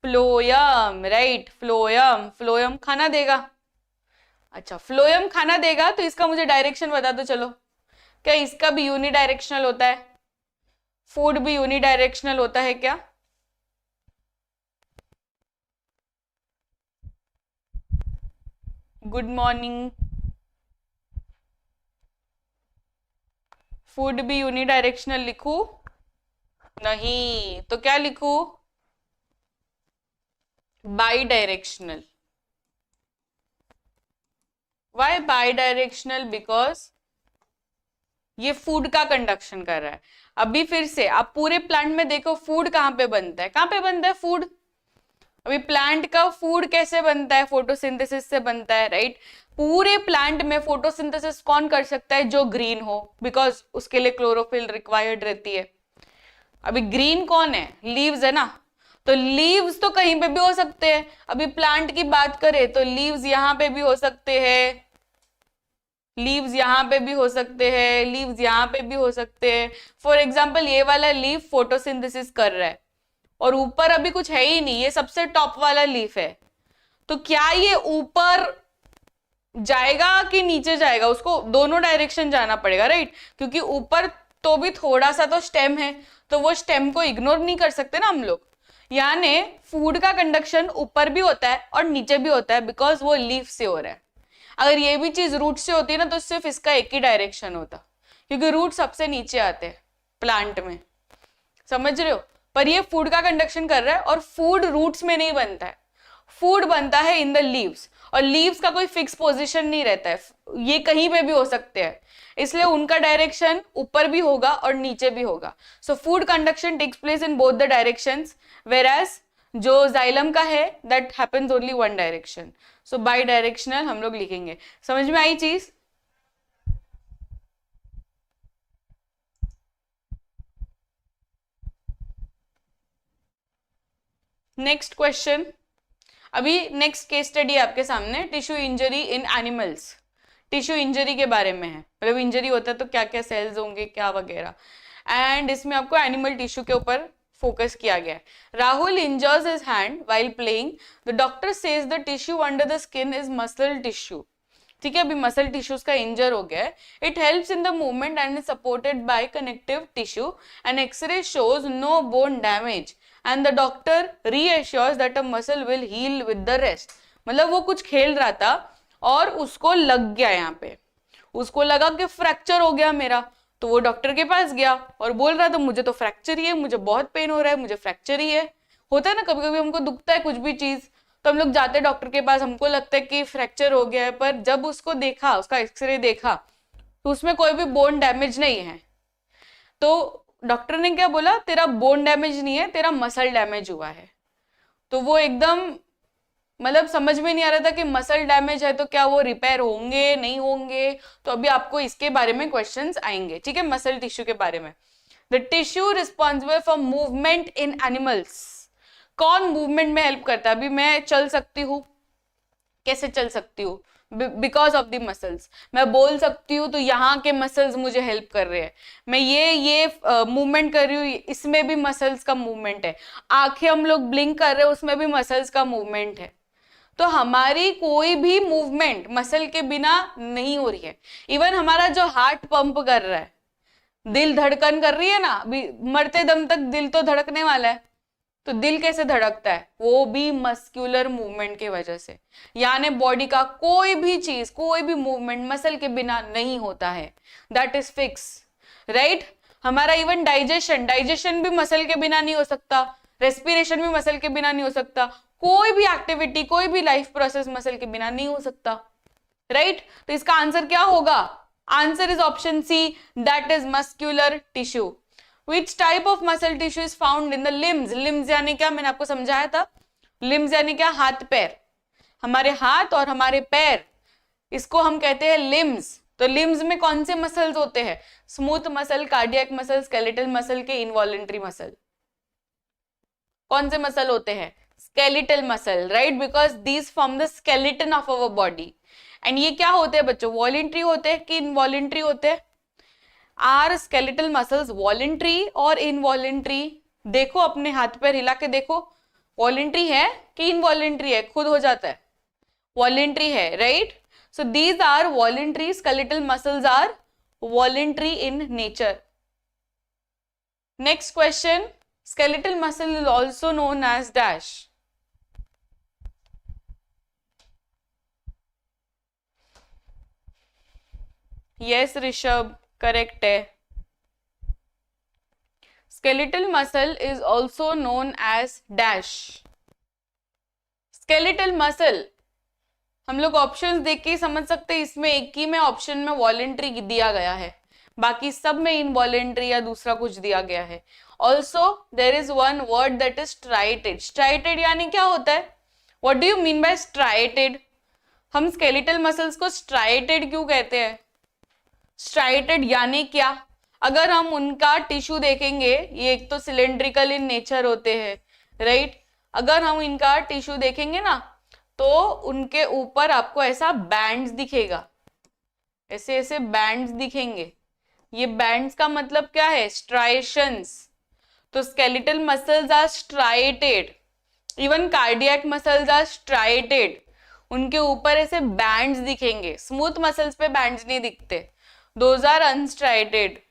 फ्लोयम, राइट। फ्लोयम, फ्लोयम खाना देगा। अच्छा, फ्लोयम खाना देगा, तो इसका मुझे डायरेक्शन बता दो चलो, क्या इसका भी यूनी डायरेक्शनल होता है, फूड भी यूनी डायरेक्शनल होता है क्या? Good morning. फूड भी यूनी डायरेक्शनल लिखूं? नहीं, तो क्या लिखूं? Bidirectional. Why bidirectional? Because ये फूड का कंडक्शन कर रहा है। अभी फिर से आप पूरे प्लांट में देखो, फूड कहाँ पे बनता है, कहाँ पे बनता है फूड? अभी प्लांट का फूड कैसे बनता है? फोटोसिंथेसिस से बनता है, राइट। पूरे प्लांट में फोटोसिंथेसिस कौन कर सकता है? जो ग्रीन हो, बिकॉज उसके लिए क्लोरोफिल रिक्वायर्ड रहती है। अभी ग्रीन कौन है? लीव्स है ना, तो लीव्स तो कहीं पे भी हो सकते हैं। अभी प्लांट की बात करें तो लीव्स यहाँ पे भी हो सकते हैं, लीव्स यहाँ पे भी हो सकते हैं, लीव्स यहाँ पे भी हो सकते हैं। फॉर एग्जाम्पल ये वाला लीफ फोटोसिंथेसिस कर रहा है और ऊपर अभी कुछ है ही नहीं, ये सबसे टॉप वाला लीफ है, तो क्या ये ऊपर जाएगा कि नीचे जाएगा? उसको दोनों डायरेक्शन जाना पड़ेगा, राइट, क्योंकि ऊपर तो भी थोड़ा सा तो स्टेम है, तो वो स्टेम को इग्नोर नहीं कर सकते ना हम लोग। यानी फूड का कंडक्शन ऊपर भी होता है और नीचे भी होता है, बिकॉज वो लीफ से हो रहा है। अगर ये भी चीज रूट से होती है ना, तो सिर्फ इसका एक ही डायरेक्शन होता, क्योंकि रूट सबसे नीचे आते हैं प्लांट में, समझ रहे हो? पर ये फूड का कंडक्शन कर रहा है, और फूड रूट्स में नहीं बनता है, फूड बनता है इन द लीव्स, और लीव्स का कोई फिक्स पोजीशन नहीं रहता है, ये कहीं पे भी हो सकते हैं, इसलिए उनका डायरेक्शन ऊपर भी होगा और नीचे भी होगा। So food conduction takes place in both the directions, whereas जो जाइलम का है that happens only one direction. So बाई डायरेक्शनल हम लोग लिखेंगे। समझ में आई चीज? Next question. अभी नेक्स्ट केस स्टडी आपके सामने, tissue injury in animals. Tissue injury के बारे में है, मतलब इंजरी होता है तो क्या क्या सेल्स होंगे क्या वगैरह, एंड इसमें आपको एनिमल टिश्यू के ऊपर फोकस किया गया है। Rahul इंजर्स his hand while playing, the doctor says the tissue under the skin is muscle tissue. ठीक है, अभी मसल टिश्यूज का इंजर हो गया है। It helps in the movement and is supported by connective tissue and X-ray shows no bone damage and the doctor reassures that a muscle will heal with the rest. मतलब वो कुछ खेल रहा था और उसको लग गया, यहाँ पे उसको लगा कि फ्रैक्चर हो गया मेरा, तो वो डॉक्टर के पास गया और बोल रहा था मुझे तो फ्रैक्चर ही है, मुझे बहुत पेन हो रहा है, मुझे फ्रैक्चर ही है। होता है ना, कभी कभी हमको दुखता है कुछ भी चीज, तो हम लोग जाते हैं डॉक्टर के पास, हमको लगता है कि फ्रैक्चर हो गया है, पर जब उसको देखा, उसका एक्सरे देखा, तो उसमें कोई भी बोन डैमेज नहीं है। तो डॉक्टर ने क्या बोला, तेरा बोन डैमेज नहीं है, तेरा मसल डैमेज हुआ है। तो वो एकदम मतलब समझ में नहीं आ रहा था कि मसल डैमेज है तो क्या वो रिपेयर होंगे नहीं होंगे, तो अभी आपको इसके बारे में क्वेश्चंस आएंगे। ठीक है, मसल टिश्यू के बारे में। The tissue responsible for movement in animals. कौन मूवमेंट में हेल्प करता है? अभी मैं चल सकती हूँ, कैसे चल सकती हूँ? Because of the muscles. मैं बोल सकती हूँ तो यहाँ के मसल्स मुझे हेल्प कर रहे हैं। मैं ये मूवमेंट कर रही हूँ, इसमें भी मसल्स का मूवमेंट है। आंखें हम लोग ब्लिंक कर रहे हैं, उसमें भी मसल्स का मूवमेंट है। तो हमारी कोई भी मूवमेंट मसल के बिना नहीं हो रही है। इवन हमारा जो हार्ट पंप कर रहा है, दिल धड़कन कर रही है ना, अभी मरते दम तक दिल तो धड़कने वाला है, तो दिल कैसे धड़कता है? वो भी मस्कुलर मूवमेंट की वजह से। यानी बॉडी का कोई भी चीज, कोई भी मूवमेंट मसल के बिना नहीं होता है, दैट इज फिक्स, राइट। हमारा इवन डाइजेशन भी मसल के बिना नहीं हो सकता, रेस्पिरेशन भी मसल के बिना नहीं हो सकता, कोई भी एक्टिविटी, कोई भी लाइफ प्रोसेस मसल के बिना नहीं हो सकता, राइट? तो इसका आंसर क्या होगा? Answer is option C, that is muscular tissue. Which type of muscle tissue is found in the limbs? Limbs यानी क्या, मैंने आपको समझाया था, लिम्स यानी क्या, हाथ पैर, हमारे हाथ और हमारे पैर, इसको हम कहते हैं लिम्स। तो लिम्स में कौन से मसल्स होते हैं? Smooth muscle, cardiac muscle, skeletal muscle के इनवॉलेंट्री मसल। कौन से मसल होते हैं? Skeletal muscle, right? Because these form the skeleton of our body. And ये क्या होते हैं बच्चों? वॉलेंट्री होते हैं कि इनवॉलेंट्री होते हैं? आर स्केलेटल मसल्स वॉलेंट्री और इनवॉलेंट्री? देखो अपने हाथ पैर हिला के देखो, वॉलेंट्री है कि इनवॉलेंट्री है? खुद हो जाता है, वॉलेंट्री है, right? So these are voluntary, skeletal muscles are voluntary in nature. Next question, skeletal muscle is also known as dash. Yes Rishabh, correct है। Skeletal muscle is also known as dash. Skeletal muscle हम लोग options देख के समझ सकते हैं, इसमें एक ही में ऑप्शन में वॉलेंट्री दिया गया है, बाकी सब में इनवॉलेंट्री या दूसरा कुछ दिया गया है। Also there is one word that is striated. Striated यानी क्या होता है? What do you mean by striated? हम स्केलेटल मसल्स को स्ट्राइटेड क्यों कहते हैं? स्ट्राइटेड यानी क्या? अगर हम उनका टिश्यू देखेंगे, ये एक तो सिलेंड्रिकल इन नेचर होते हैं, राइट? अगर हम इनका टिश्यू देखेंगे ना, तो उनके ऊपर आपको ऐसा बैंड्स दिखेगा, ऐसे ऐसे बैंड्स दिखेंगे। ये बैंड्स का मतलब क्या है? स्ट्राइशंस। तो skeletal muscles are striated, even cardiac muscles are striated, उनके ऊपर ऐसे बैंड्स दिखेंगे। स्मूथ मसल्स पे बैंड्स नहीं दिखते, those are unstriated.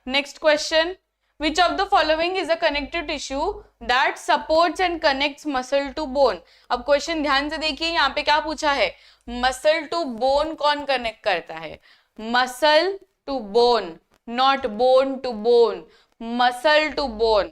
Next question, which of the following is a connective tissue that supports and connects muscle to bone? अब question ध्यान से देखिए, यहाँ पे क्या पूछा है? मसल टू बोन कौन कनेक्ट करता है? Muscle to bone, not bone to bone, muscle to bone.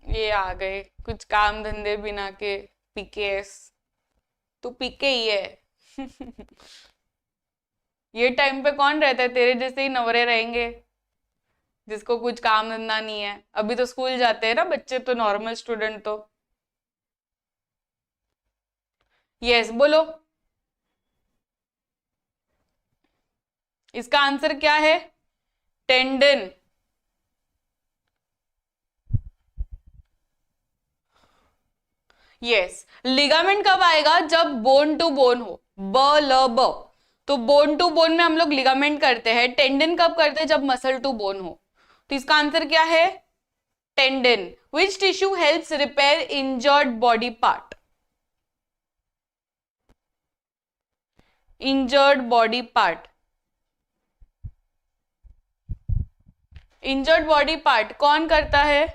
ये आ गए कुछ काम धंधे बिना के पीकेएस। तू पीके ही है। ये टाइम पे कौन रहता है? तेरे जैसे ही नवरे रहेंगे जिसको कुछ काम धंधा नहीं है। अभी तो स्कूल जाते हैं ना बच्चे, तो नॉर्मल स्टूडेंट तो। यस बोलो, इसका आंसर क्या है? टेंडन। यस, लिगामेंट कब आएगा? जब बोन टू बोन हो, ब ल ब। तो बोन टू बोन में हम लोग लिगामेंट करते हैं। टेंडन कब करते हैं? जब मसल टू बोन हो। तो इसका आंसर क्या है? Tendon. Which tissue helps repair injured body part? Injured body part, injured body part कौन करता है?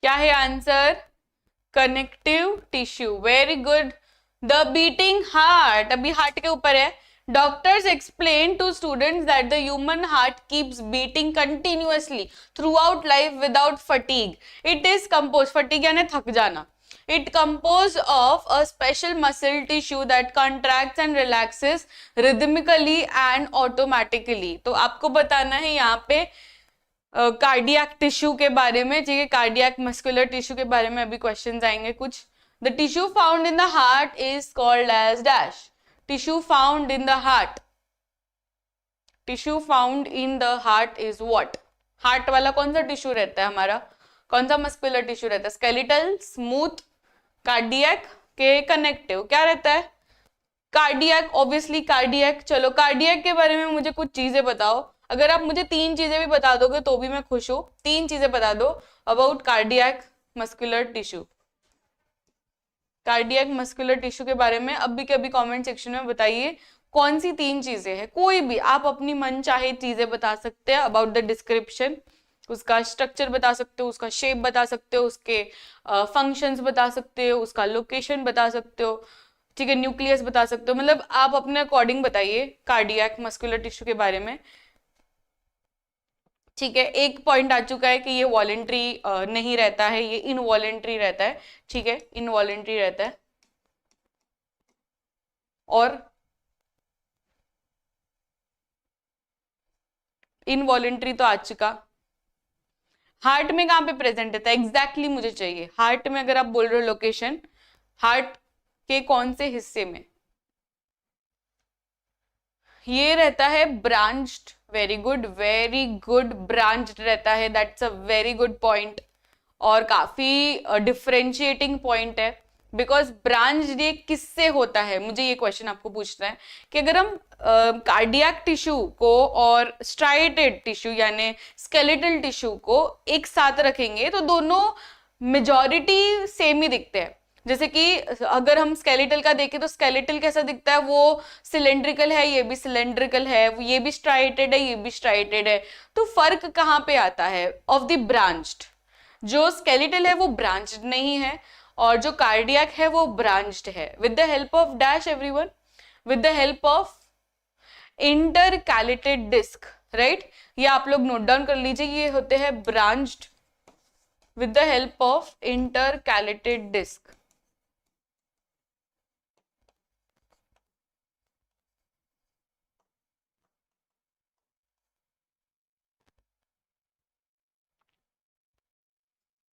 क्या है answer? Connective tissue. Very good. The beating heart, अभी हार्ट के ऊपर है। Doctors explain to students that the human heart keeps beating continuously throughout life without fatigue. It is compose, fatigue यानी थक जाना। It composed of a special muscle tissue that contracts and relaxes rhythmically and automatically. तो आपको बताना है यहाँ पे cardiac tissue के बारे में, ठीक है? कार्डियक मस्कुलर टिश्यू के बारे में अभी क्वेश्चंस आएंगे कुछ। The tissue found in the heart is called as dash. Tissue found in the heart, tissue found in the heart is what? Heart वाला कौन सा टिश्यू रहता है हमारा? कौन सा मस्कुलर टिश्यू रहता है? स्केलेटल, स्मूथ, कार्डियक के कनेक्टिव? क्या रहता है? Cardiac, obviously cardiac. चलो कार्डियक के बारे में मुझे कुछ चीजें बताओ। अगर आप मुझे 3 चीजें भी बता दोगे तो भी मैं खुश हूं। 3 चीजें बता दो about cardiac muscular tissue. Cardiac muscular tissue के बारे में अभी के अभी कमेंट सेक्शन में बताइए कौन सी 3 चीजें हैं। कोई भी आप अपनी मन चाहे चीजें बता सकते हैं अबाउट द डिस्क्रिप्शन। उसका स्ट्रक्चर बता सकते हो, उसका शेप बता सकते हो, उसके फंक्शंस बता सकते हो, उसका लोकेशन बता सकते हो, ठीक है, न्यूक्लियस बता सकते हो। मतलब आप अपने अकॉर्डिंग बताइए कार्डियक मस्कुलर टिश्यू के बारे में। ठीक है, एक पॉइंट आ चुका है कि ये वॉलेंट्री नहीं रहता है, ये इनवॉलेंट्री रहता है। ठीक है, इनवॉलेंट्री रहता है। और इनवॉलेंट्री तो आ चुका। हार्ट में कहां पे प्रेजेंट रहता है एग्जैक्टली मुझे चाहिए। हार्ट में अगर आप बोल रहे हो लोकेशन, हार्ट के कौन से हिस्से में? ये रहता है ब्रांच्ड। वेरी गुड, ब्रांच्ड रहता है। That's a very good point और काफी डिफरेंशिएटिंग पॉइंट है। बिकॉज ब्रांच्ड ये किससे होता है? मुझे ये क्वेश्चन आपको पूछना है कि अगर हम कार्डियक टिश्यू को और स्ट्राइटेड टिश्यू यानी स्केलेटल टिश्यू को एक साथ रखेंगे तो दोनों मेजॉरिटी सेम ही दिखते हैं। जैसे कि अगर हम स्केलेटल का देखें तो स्केलेटल कैसा दिखता है? वो सिलेंड्रिकल है, ये भी सिलेंड्रिकल है, ये भी स्ट्राइटेड है, ये भी स्ट्राइटेड है। तो फर्क कहाँ पे आता है? Of the branched. जो स्केलेटल है वो ब्रांच्ड नहीं है और जो कार्डियक है वो ब्रांच्ड है। With the help of dash everyone, with the help of intercalated disc, right? ये आप लोग नोट डाउन कर लीजिए, ये होते हैं branched with the help of intercalated disc.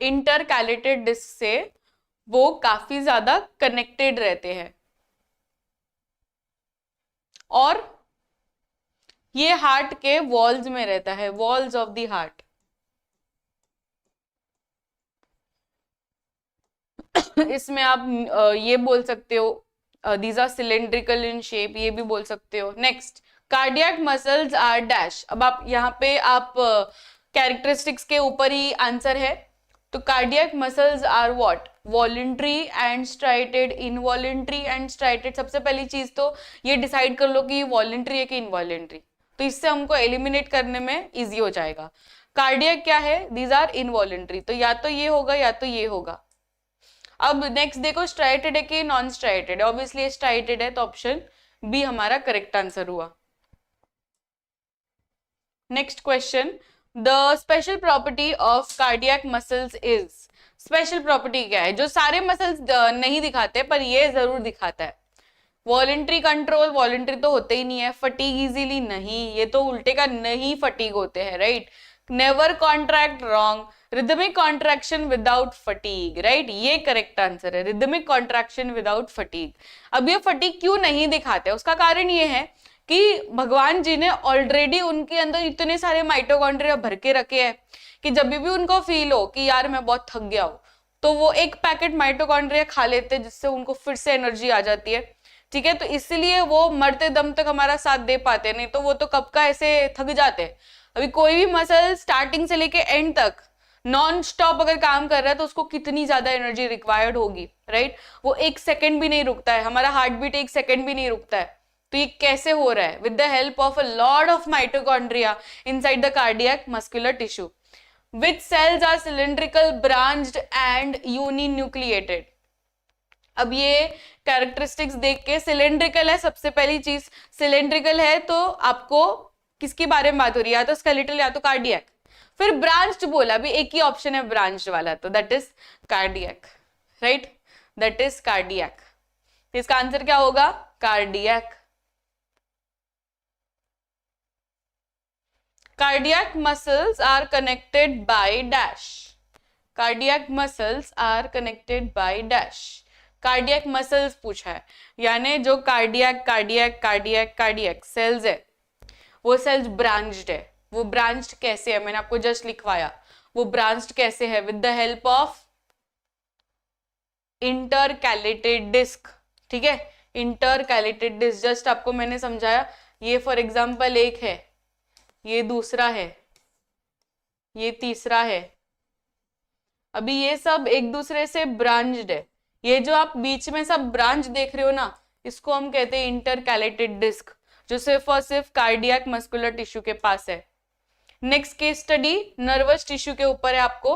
Intercalated disc से वो काफी ज्यादा कनेक्टेड रहते हैं। और ये हार्ट के वॉल्स में रहता है, वॉल्स ऑफ द हार्ट। इसमें आप ये बोल सकते हो these are cylindrical in shape, ये भी बोल सकते हो। Next, cardiac muscles are dash. अब आप यहाँ पे आप कैरेक्टरिस्टिक्स के ऊपर ही आंसर है। तो cardiac muscles are what? Voluntary and striated, involuntary and striated. सबसे पहली चीज तो ये डिसाइड कर लो कि वॉलेंट्री है कि इनवॉलेंट्री, तो इससे हमको एलिमिनेट करने में इजी हो जाएगा। कार्डियक क्या है? दीज आर इनवॉलेंट्री, तो या तो ये होगा या तो ये होगा। अब नेक्स्ट देखो, स्ट्राइटेड है कि नॉन स्ट्राइटेड है? ऑब्वियसली स्ट्राइटेड है, तो ऑप्शन बी हमारा करेक्ट आंसर हुआ। Next question, the special property of cardiac muscles is. Special property क्या है? जो सारे मसल्स नहीं दिखाते पर ये जरूर दिखाता है। वॉलेंट्री कंट्रोल, वॉलेंट्री तो होते ही नहीं है। फटीग इजीली, नहीं, ये तो उल्टे का नहीं फटीग होते हैं, right? Never contract, wrong. Rhythmic contraction without fatigue, right? ये करेक्ट आंसर है, रिदमिक कॉन्ट्रैक्शन विदाउट फटीग। अब ये फटीग क्यों नहीं दिखाते? उसका कारण ये है कि भगवान जी ने ऑलरेडी उनके अंदर इतने सारे माइटोकॉन्ड्रिया भर के रखे हैं कि जब भी उनको फील हो कि यार मैं बहुत थक गया हूं, तो वो एक पैकेट माइटोकॉन्ड्रिया खा लेते हैं, जिससे उनको फिर से एनर्जी आ जाती है। ठीक है, तो इसलिए वो मरते दम तक हमारा साथ दे पाते, नहीं तो वो तो कब का ऐसे थक जाते हैं। अभी कोई भी मसल स्टार्टिंग से लेके एंड तक नॉन स्टॉप अगर काम कर रहा है तो उसको कितनी ज्यादा एनर्जी रिक्वायर्ड होगी, राइट? वो एक सेकंड भी नहीं रुकता है, हमारा हार्ट बीट एक सेकंड भी नहीं रुकता है। तो ये कैसे हो रहा है? With the help of a lot of mitochondria inside the cardiac muscular tissue, which cells are cylindrical, branched and uninucleated। अब ये कैरेक्टरिस्टिक्स देख के, सिलेंड्रिकल है सबसे पहली चीज, सिलेंड्रिकल है तो आपको किसके बारे में बात हो रही है? या तो स्केलेटल या तो कार्डियक। फिर ब्रांच्ड बोला, भी एक ही ऑप्शन है ब्रांच्ड वाला, तो that is cardiac, right? That is cardiac. इसका आंसर क्या होगा? Cardiac. Cardiac muscles are connected by dash. Cardiac muscles are connected by dash. Cardiac muscles पूछा है, यानी जो कार्डियक सेल्स है वो सेल्स ब्रांच्ड है। वो ब्रांच्ड कैसे है, मैंने आपको जस्ट लिखवाया, वो ब्रांच्ड कैसे है, with the help of intercalated disc. ठीक है, इंटरकैलेटेड डिस्क जस्ट आपको मैंने समझाया। ये फॉर एग्जांपल एक है, ये दूसरा है, ये तीसरा है। अभी ये सब एक दूसरे से ब्रांच्ड है। ये जो आप बीच में सब ब्रांच देख रहे हो ना, इसको हम कहते हैं इंटरकैलेटेड डिस्क, जो सिर्फ और सिर्फ कार्डियक मस्कुलर टिश्यू के पास है। Next case study nervous tissue के ऊपर है आपको।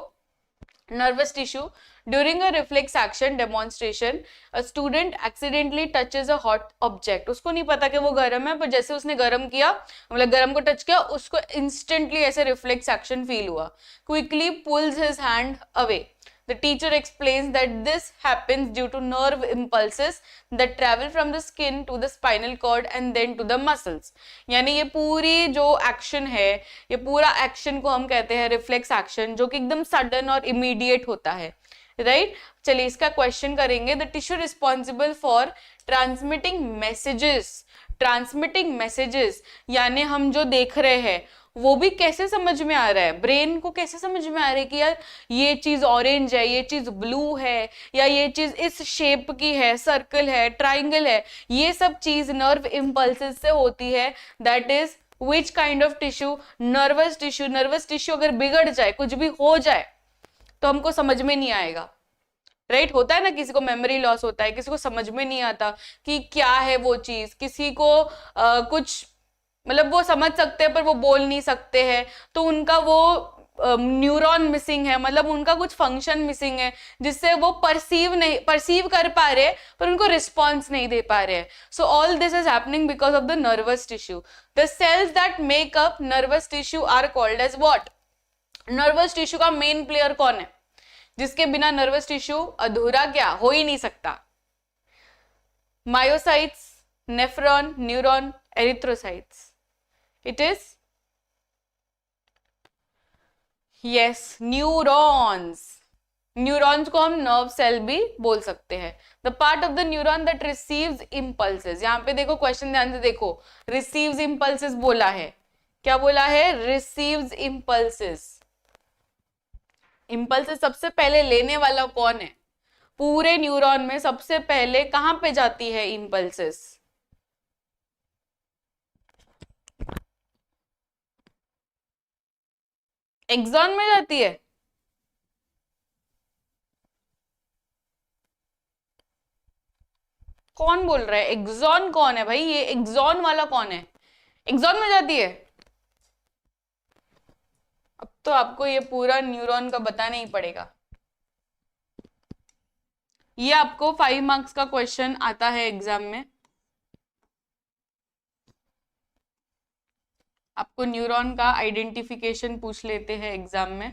Nervous tissue, during a reflex action demonstration a student accidentally touches a hot object. उसको नहीं पता कि वो गर्म है, पर जैसे उसने गर्म किया, मतलब गर्म को टच किया, उसको इंस्टेंटली ऐसे रिफ्लेक्स एक्शन फील हुआ। Quickly pulls his hand away. The teacher explains that this happens due to nerve impulses that travel from the skin to the spinal cord and then to the muscles. यानी ये पूरी जो action है, ये पूरा action को हम कहते हैं रिफ्लेक्स एक्शन, जो कि एकदम सडन और इमीडिएट होता है, राइट? चलिए इसका क्वेश्चन करेंगे। The tissue responsible for transmitting messages. Transmitting messages यानी हम जो देख रहे हैं वो भी कैसे समझ में आ रहा है, ब्रेन को कैसे समझ में आ रहा है कि यार ये चीज ऑरेंज है, ये चीज ब्लू है, या ये चीज इस शेप की है, सर्कल है, ट्राइंगल है। ये सब चीज नर्व इम्पल्सेस से होती है। That is which kind of tissue? Nervous tissue. Nervous tissue अगर बिगड़ जाए, कुछ भी हो जाए, तो हमको समझ में नहीं आएगा, राइट? होता है ना, किसी को मेमोरी लॉस होता है, किसी को समझ में नहीं आता कि क्या है वो चीज, किसी को कुछ मतलब वो समझ सकते हैं पर वो बोल नहीं सकते हैं, तो उनका वो न्यूरॉन मिसिंग है, मतलब उनका कुछ फंक्शन मिसिंग है, जिससे वो परसीव कर पा रहे पर उनको रिस्पॉन्स नहीं दे पा रहे। So all this is happening because of the nervous tissue. The cells that make up nervous tissue are called as what? Nervous tissue का मेन प्लेयर कौन है, जिसके बिना नर्वस टिश्यू अधूरा क्या हो ही नहीं सकता? Myocytes, nephron, neuron, erythrocytes. It is yes, neurons. Neurons को हम नर्व सेल भी बोल सकते हैं। The part of the neuron that receives impulses. यहाँ पे देखो क्वेश्चन ध्यान से देखो, रिसीव्स इम्पल्सेस बोला है, क्या बोला है? Receives impulses. इम्पल्सेस सबसे पहले लेने वाला कौन है? पूरे न्यूरॉन में सबसे पहले कहां पे जाती है इम्पल्सेस? एक्सॉन में जाती है। कौन बोल रहा है? एक्सॉन कौन है भाई? ये एक्सॉन वाला कौन है? एक्सॉन में जाती है। अब तो आपको ये पूरा न्यूरॉन का बताना ही पड़ेगा। ये आपको 5 मार्क्स का क्वेश्चन आता है एग्जाम में। आपको न्यूरॉन का आइडेंटिफिकेशन पूछ लेते हैं एग्जाम में।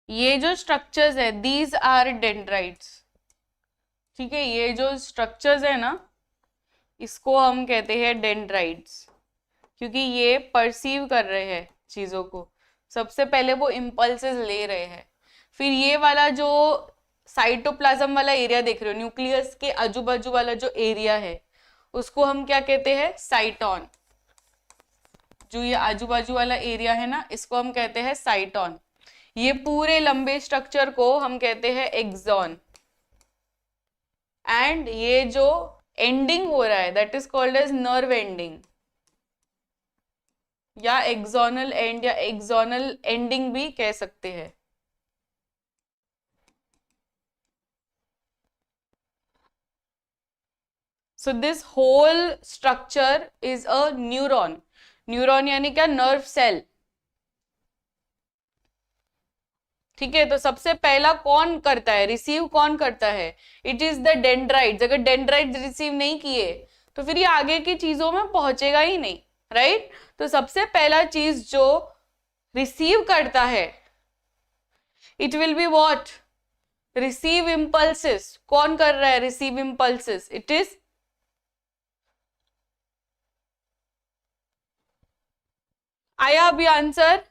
ये जो स्ट्रक्चर्स है, दीज आर डेंड्राइट्स। ठीक है, ये जो स्ट्रक्चर्स है ना, इसको हम कहते हैं डेंड्राइट्स, क्योंकि ये परसीव कर रहे हैं चीजों को। सबसे पहले वो इम्पल्सेस ले रहे हैं। फिर ये वाला जो साइटोप्लाज्म वाला एरिया देख रहे हो, न्यूक्लियस के आजू बाजू वाला जो एरिया है, उसको हम क्या कहते हैं? साइटॉन। जो ये आजू बाजू वाला एरिया है ना, इसको हम कहते हैं साइटॉन। ये पूरे लंबे स्ट्रक्चर को हम कहते हैं एक्सॉन। एंड ये जो एंडिंग हो रहा है, that is called as nerve ending, या एक्सोनल एंड, या एक्सोनल एंडिंग भी कह सकते हैं। So this whole structure is a neuron. Neuron यानी क्या? Nerve cell. ठीक है, तो सबसे पहला कौन करता है, रिसीव कौन करता है, इट इज द डेंड्राइट्स। अगर डेंड्राइट्स रिसीव नहीं किए तो फिर ये आगे की चीजों में पहुंचेगा ही नहीं, राइट। तो सबसे पहला चीज जो रिसीव करता है, it will be what, receive impulses. कौन कर रहा है रिसीव इम्पल्सेस, इट इज, आया अभी आंसर,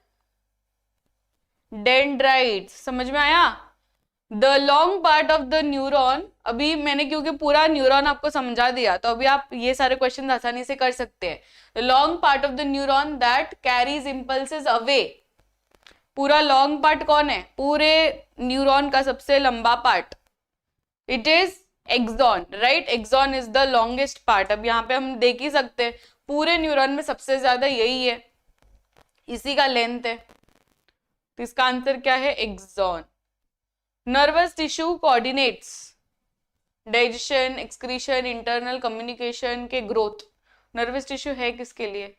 डेंड्राइट्स। समझ में आया। The long part of the neuron, अभी मैंने क्योंकि पूरा न्यूरॉन आपको समझा दिया तो अभी आप ये सारे क्वेश्चन आसानी से कर सकते हैं। The long part of the neuron that carries impulses away. पूरा लॉन्ग पार्ट कौन है, पूरे न्यूरॉन का सबसे लंबा part, it is axon, right. Axon is the longest part. अब यहाँ पे हम देख ही सकते हैं पूरे न्यूरॉन में सबसे ज्यादा यही है, इसी का लेंथ है, तो इसका आंसर क्या है, axon. Nervous tissue coordinates digestion, excretion, internal communication के ग्रोथ। नर्वस टिश्यू है किसके लिए,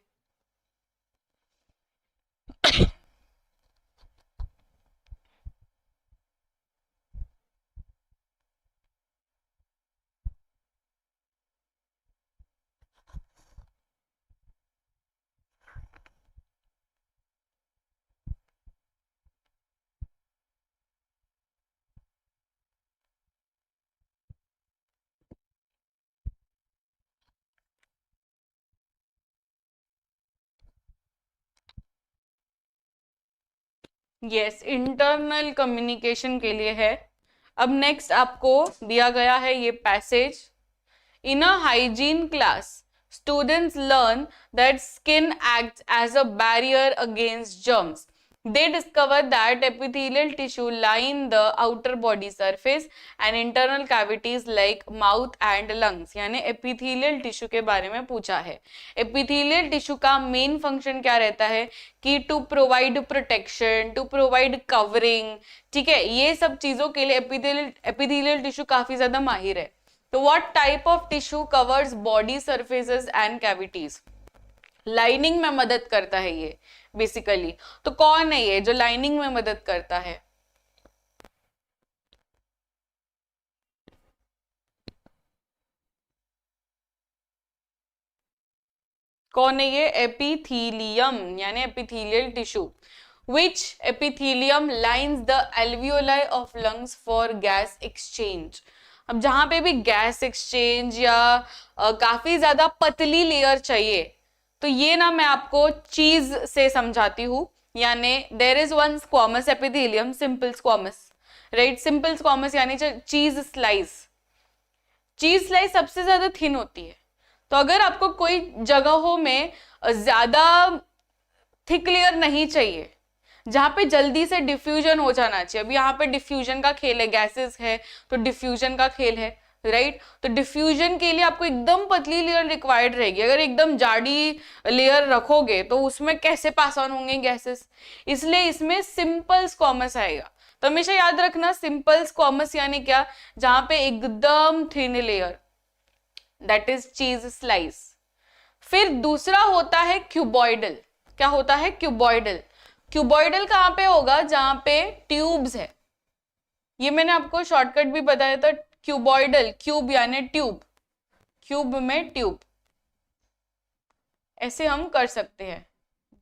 यस, इंटरनल कम्युनिकेशन के लिए है। अब नेक्स्ट आपको दिया गया है ये passage. In a hygiene class, students learn that skin acts as a barrier against germs. They discover that epithelial tissue line the outer body surface and internal cavities like mouth and lungs. यानी epithelial tissue के बारे में पूछा है। epithelial tissue का main function क्या रहता है कि to provide protection, to provide covering, ठीक है। ये सब चीजों के लिए epithelial tissue काफी ज्यादा माहिर है। तो what type of tissue covers body surfaces and cavities? Lining में मदद करता है ये बेसिकली। तो कौन है ये जो लाइनिंग में मदद करता है, कौन है ये, एपिथीलियम यानी epithelial tissue. Which epithelium lines the alveoli of lungs for gas exchange? अब जहां पे भी गैस एक्सचेंज या काफी ज्यादा पतली लेयर चाहिए, तो ये ना मैं आपको चीज से समझाती हूँ। यानी there is one squamous epithelium, simple squamous, right. Simple squamous यानी चीज स्लाइस। चीज स्लाइस सबसे ज्यादा थिन होती है। तो अगर आपको कोई जगहों में ज्यादा थिक लेयर नहीं चाहिए, जहां पे जल्दी से डिफ्यूजन हो जाना चाहिए, अभी यहाँ पे डिफ्यूजन का खेल है, गैसेस है तो डिफ्यूजन का खेल है, राइट। तो डिफ्यूजन के लिए आपको एकदम पतली लेयर रिक्वायर्ड रहेगी। अगर एकदम जाड़ी लेयर रखोगे तो उसमें कैसे पास ऑन होंगे गैसेस, इसलिए इसमें सिंपल स्क्वामस आएगा। तो हमेशा याद रखना सिंपल स्क्वामस यानी क्या, जहां पे एकदम thin layer, that is cheese slice. फिर दूसरा होता है क्यूबॉइडल। क्या होता है, क्यूबॉइडल। क्यूबॉइडल कहां पे होगा, जहां पे ट्यूब्स है। ये मैंने आपको शॉर्टकट भी बताया था, क्यूबॉइडल, क्यूब यानी ट्यूब, क्यूब में ट्यूब, ऐसे हम कर सकते हैं।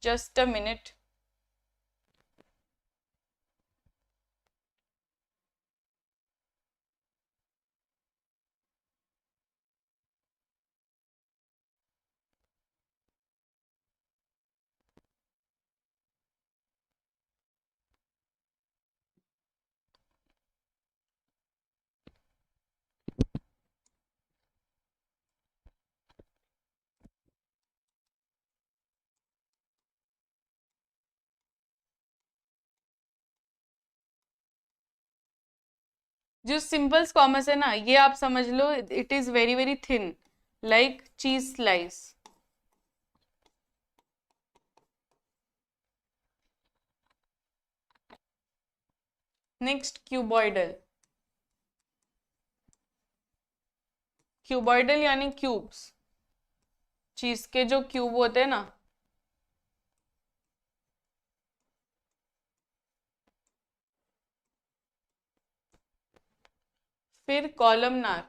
Just a minute. जो सिंपल स्क्वामस है ना, ये आप समझ लो it is very very thin, like cheese slice. Next cuboidal. Cuboidal यानी क्यूब्स, चीज के जो क्यूब होते हैं ना, फिर कॉलमनार,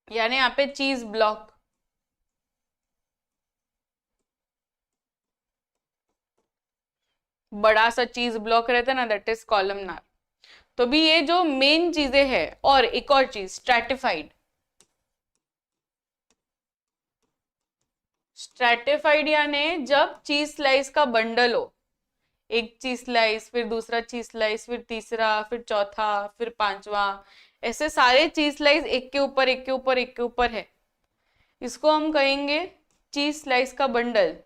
यानी यहाँ पे चीज ब्लॉक, बड़ा सा चीज ब्लॉक रहता है ना, दैट इज कॉलमनार। तो भी ये जो मेन चीजें हैं, और एक और चीज स्ट्रैटिफाइड, स्ट्रैटिफाइड यानी जब चीज स्लाइस का बंडल हो, एक चीज स्लाइस, फिर दूसरा चीज स्लाइस, फिर तीसरा, फिर चौथा, फिर पांचवा, ऐसे सारे चीज स्लाइस एक के ऊपर एक के ऊपर एक के ऊपर है, इसको हम कहेंगे चीज स्लाइस का बंडल।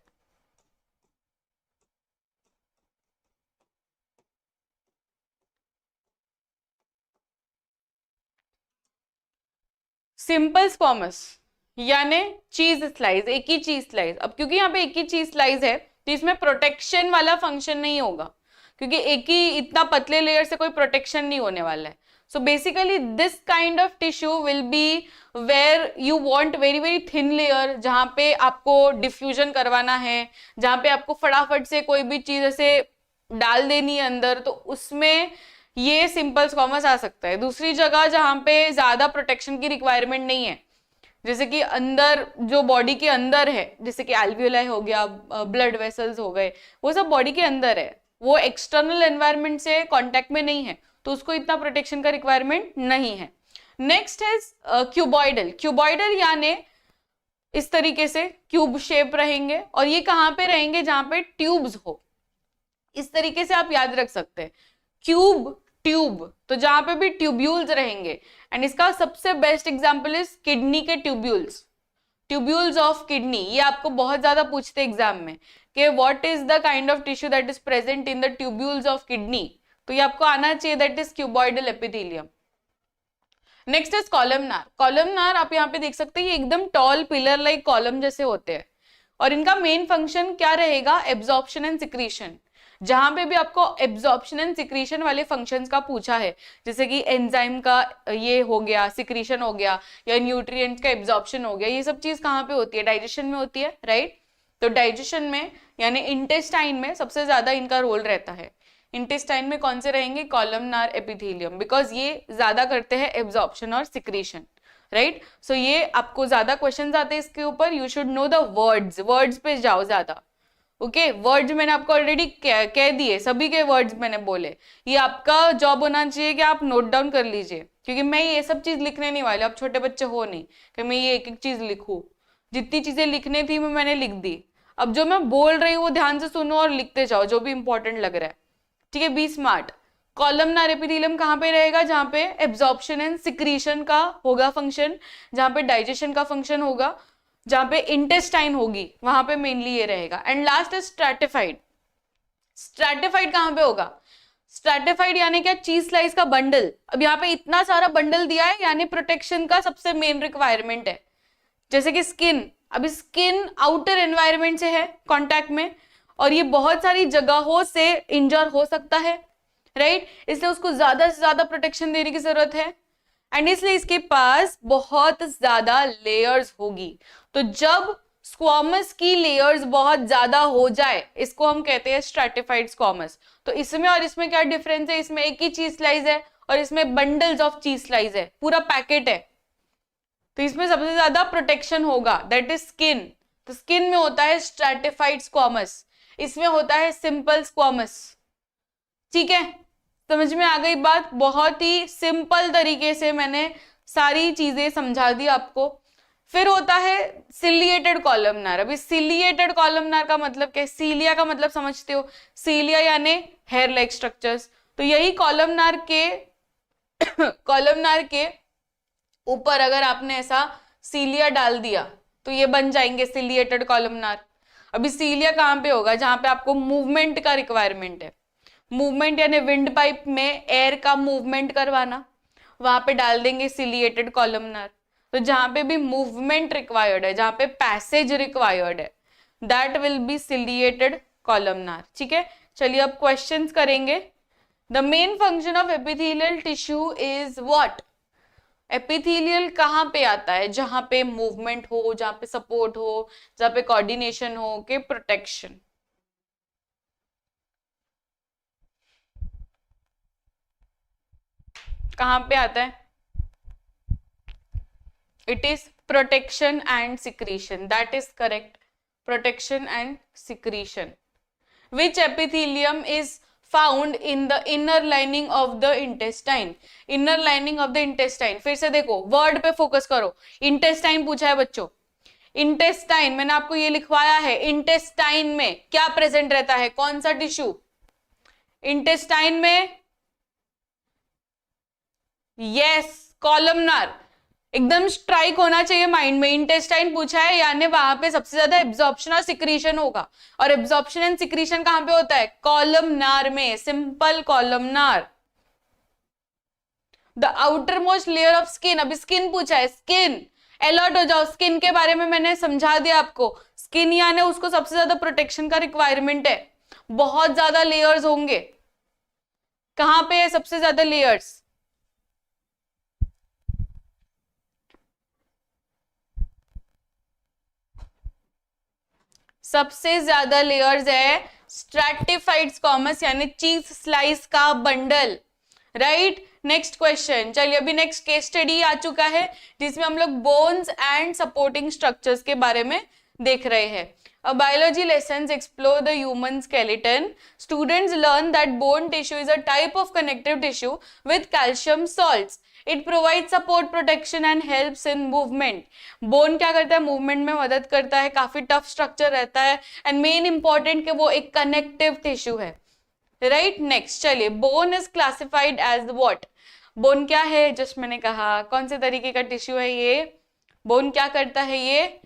सिंपल स्क्वामस यानी चीज स्लाइस, एक ही चीज स्लाइस। अब क्योंकि यहाँ पे एक ही चीज स्लाइस है तो इसमें प्रोटेक्शन वाला फंक्शन नहीं होगा, क्योंकि एक ही इतना पतले लेयर से कोई प्रोटेक्शन नहीं होने वाला है। So basically this kind of tissue will be where you want very very thin layer, जहां पे आपको डिफ्यूजन करवाना है, जहां पे आपको फटाफट से कोई भी चीज ऐसे डाल देनी है अंदर, तो उसमें ये सिंपल स्क्वामस आ सकता है। दूसरी जगह जहां पे ज्यादा प्रोटेक्शन की रिक्वायरमेंट नहीं है, जैसे कि अंदर जो बॉडी के अंदर है, जैसे कि एल्वियोलाई हो गया, ब्लड वेसल्स हो गए, वो सब बॉडी के अंदर है, वो एक्सटर्नल एनवायरनमेंट से कांटेक्ट में नहीं है, तो उसको इतना प्रोटेक्शन का रिक्वायरमेंट नहीं है। नेक्स्ट है क्यूबॉइडल। क्यूबॉइडल यानी इस तरीके से क्यूब शेप रहेंगे, और ये कहां पे रहेंगे, जहां पे ट्यूब्स हो। इस तरीके से आप याद रख सकते हैं, क्यूब ट्यूब, तो जहां पे भी ट्यूब्यूल्स रहेंगे। एंड इसका सबसे बेस्ट एग्जांपल इज किडनी के ट्यूब्यूल्स, ट्यूब्यूल्स ऑफ किडनी। ये आपको बहुत ज्यादा पूछते हैं एग्जाम में कि what is the kind of tissue that is present in the tubules of kidney, तो ये आपको आना चाहिए, that is cuboidal epithelium. Next is columnar. Columnar आप यहाँ पे देख सकते हैं, ये एकदम टॉल पिलर लाइक कॉलम जैसे होते हैं, और इनका मेन फंक्शन क्या रहेगा, एब्जॉर्प्शन एंड सिक्रीशन। जहां पे भी आपको एब्जॉर्प्शन एंड सिक्रीशन वाले फंक्शंस का पूछा है, जैसे कि एंजाइम का ये हो गया, सिक्रीशन हो गया, या न्यूट्रिएंट्स का एब्जॉर्प्शन हो गया, ये सब चीज कहाँ पे होती है, डाइजेशन में होती है, राइट। तो डाइजेशन में यानी इंटेस्टाइन में सबसे ज्यादा इनका रोल रहता है। इंटेस्टाइन में कौन से रहेंगे, कॉलमनार एपिथेलियम, बिकॉज ये ज्यादा करते हैं एब्जॉर्प्शन और सिक्रीशन, राइट। सो ये आपको ज्यादा क्वेश्चंस आते हैं इसके ऊपर, you should know the words, words पे जाओ ज्यादा। ओके, वर्ड्स मैंने आपको ऑलरेडी कह दिए, सभी के वर्ड्स मैंने बोले। ये आपका जॉब होना चाहिए कि आप नोट डाउन कर लीजिए, क्योंकि मैं ये सब चीज लिखने नहीं वाली, आप छोटे बच्चे हो नहीं कि मैं ये एक एक चीज लिखूं। जितनी चीजें लिखनी थी वो मैंने लिख दी, अब जो मैं बोल रही हूँ वो ध्यान से सुनो और लिखते जाओ जो भी इंपॉर्टेंट लग रहा है, ठीक है। B smart. कॉलमनार एपिथेलियम कहाँ पे रहेगा, जहां पे एब्जॉर्प्शन एंड सिक्रीशन का होगा फंक्शन, जहां पे डाइजेशन का फंक्शन होगा, जहां पे इंटेस्टाइन होगी, वहां पे मेनली ये रहेगा। एंड लास्ट है स्ट्रैटिफाइड। स्ट्रैटिफाइड कहां पे होगा, स्ट्रैटिफाइड यानी क्या, चीज स्लाइस का बंडल। अब यहाँ पे इतना सारा बंडल दिया है, यानी प्रोटेक्शन का सबसे मेन रिक्वायरमेंट है, जैसे कि स्किन। अभी स्किन आउटर एनवायरनमेंट से है कांटेक्ट में, और ये बहुत सारी जगहों से इंजर हो सकता है, राइट, इसलिए उसको ज्यादा से ज्यादा प्रोटेक्शन देने की जरूरत है, एंड इसलिए इसके पास बहुत ज्यादा लेयर्स होगी। तो जब स्क्वामस की लेयर्स बहुत ज्यादा हो जाए, इसको हम कहते हैं स्ट्रैटिफाइड स्क्वामस। तो इसमें और इसमें क्या डिफरेंस है, इसमें एक ही चीज स्लाइस है और इसमें बंडल्स ऑफ चीज स्लाइस है, पूरा पैकेट है। तो इसमें सबसे ज्यादा प्रोटेक्शन होगा, दैट इज स्किन। तो स्किन में होता है स्ट्रैटिफाइड स्क्वामस, इसमें होता है सिंपल स्क्वामस, ठीक है। समझ में आ गई बात, बहुत ही सिंपल तरीके से मैंने सारी चीजें समझा दी आपको। फिर होता है सिलिएटेड कॉलमनार। अभी सिलिएटेड कॉलमनार का मतलब क्या है, सीलिया का मतलब समझते हो, सीलिया यानी हेयर लाइक स्ट्रक्चर्स। तो यही कॉलमनार के कॉलमनार के ऊपर अगर आपने ऐसा सीलिया डाल दिया तो ये बन जाएंगे सिलिएटेड कॉलमनार। अभी सीलिया कहां पे होगा, जहां पे आपको मूवमेंट का रिक्वायरमेंट है, मूवमेंट यानी विंड पाइप में एयर का मूवमेंट करवाना, वहां पे डाल देंगे सिलिएटेड कॉलमनार। तो जहां पे भी मूवमेंट रिक्वायर्ड है, जहां पे पैसेज रिक्वायर्ड है, that will be ciliated columnar, ठीक है। चलिए अब क्वेश्चंस करेंगे। The main function of epithelial tissue is what, epithelial कहाँ पे आता है? जहां पे मूवमेंट हो, जहां पे सपोर्ट हो, जहां पे कोऑर्डिनेशन हो, के प्रोटेक्शन। कहाँ पे आता है? It is protection and secretion. That is correct. Protection and secretion. Which epithelium is found in the inner lining of the intestine? Inner lining of the intestine. फिर से देखो, वर्ड पे फोकस करो। इंटेस्टाइन पूछा है बच्चों। इंटेस्टाइन मैंने आपको ये लिखवाया है। इंटेस्टाइन में क्या प्रेजेंट रहता है? कौन सा टिश्यू? इंटेस्टाइन में यस, कॉलमनार। एकदम स्ट्राइक होना चाहिए माइंड में। इंटेस्टाइन पूछा है यानी वहां पे सबसे ज्यादा एब्जॉर्प्शन और सिक्रीशन होगा, और एब्जॉर्प्शन एंड सिक्रीशन कहां पे होता है? कॉलमनार में, simple columnar. The outer most layer of skin, अभी स्किन पूछा है। स्किन, अलर्ट हो जाओ, स्किन के बारे में मैंने समझा दिया आपको। स्किन यानी उसको सबसे ज्यादा प्रोटेक्शन का रिक्वायरमेंट है, बहुत ज्यादा लेयर्स होंगे। कहां पे है सबसे ज्यादा लेयर्स? सबसे ज्यादा लेयर्स है स्ट्रैटिफाइड स्क्वामस यानी चीज स्लाइस का बंडल। Right, next question. चलिए अभी नेक्स्ट केस स्टडी आ चुका है जिसमें हम लोग बोन्स एंड सपोर्टिंग स्ट्रक्चर्स के बारे में देख रहे हैं। A biology lessons explore the human skeleton. Students learn that bone tissue is a type of connective tissue with calcium salts. It provides support, protection and helps in movement. Bone क्या करता है? Movement में मदद करता है, काफी tough structure रहता है, एंड मेन इंपॉर्टेंट कि वो एक कनेक्टिव टिश्यू है। राइट, नेक्स्ट चलिए, bone is classified as what? Bone क्या है? जस्ट मैंने कहा कौन से तरीके का टिश्यू है ये? बोन क्या करता है? ये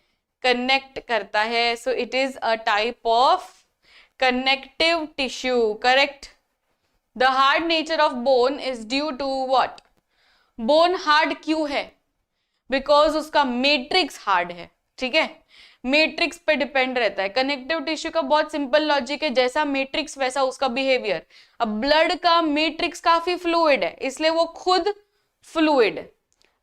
कनेक्ट करता है। So it is a type of connective tissue. Correct. The hard nature of bone is due to what? Bone hard क्यों है? बिकॉज उसका मैट्रिक्स हार्ड है। ठीक है, मैट्रिक्स पे डिपेंड रहता है। कनेक्टिव टिश्यू का बहुत सिंपल लॉजिक है, जैसा मैट्रिक्स वैसा उसका बिहेवियर। अब ब्लड का मैट्रिक्स काफी फ्लूइड है, इसलिए वो खुद फ्लूइड है।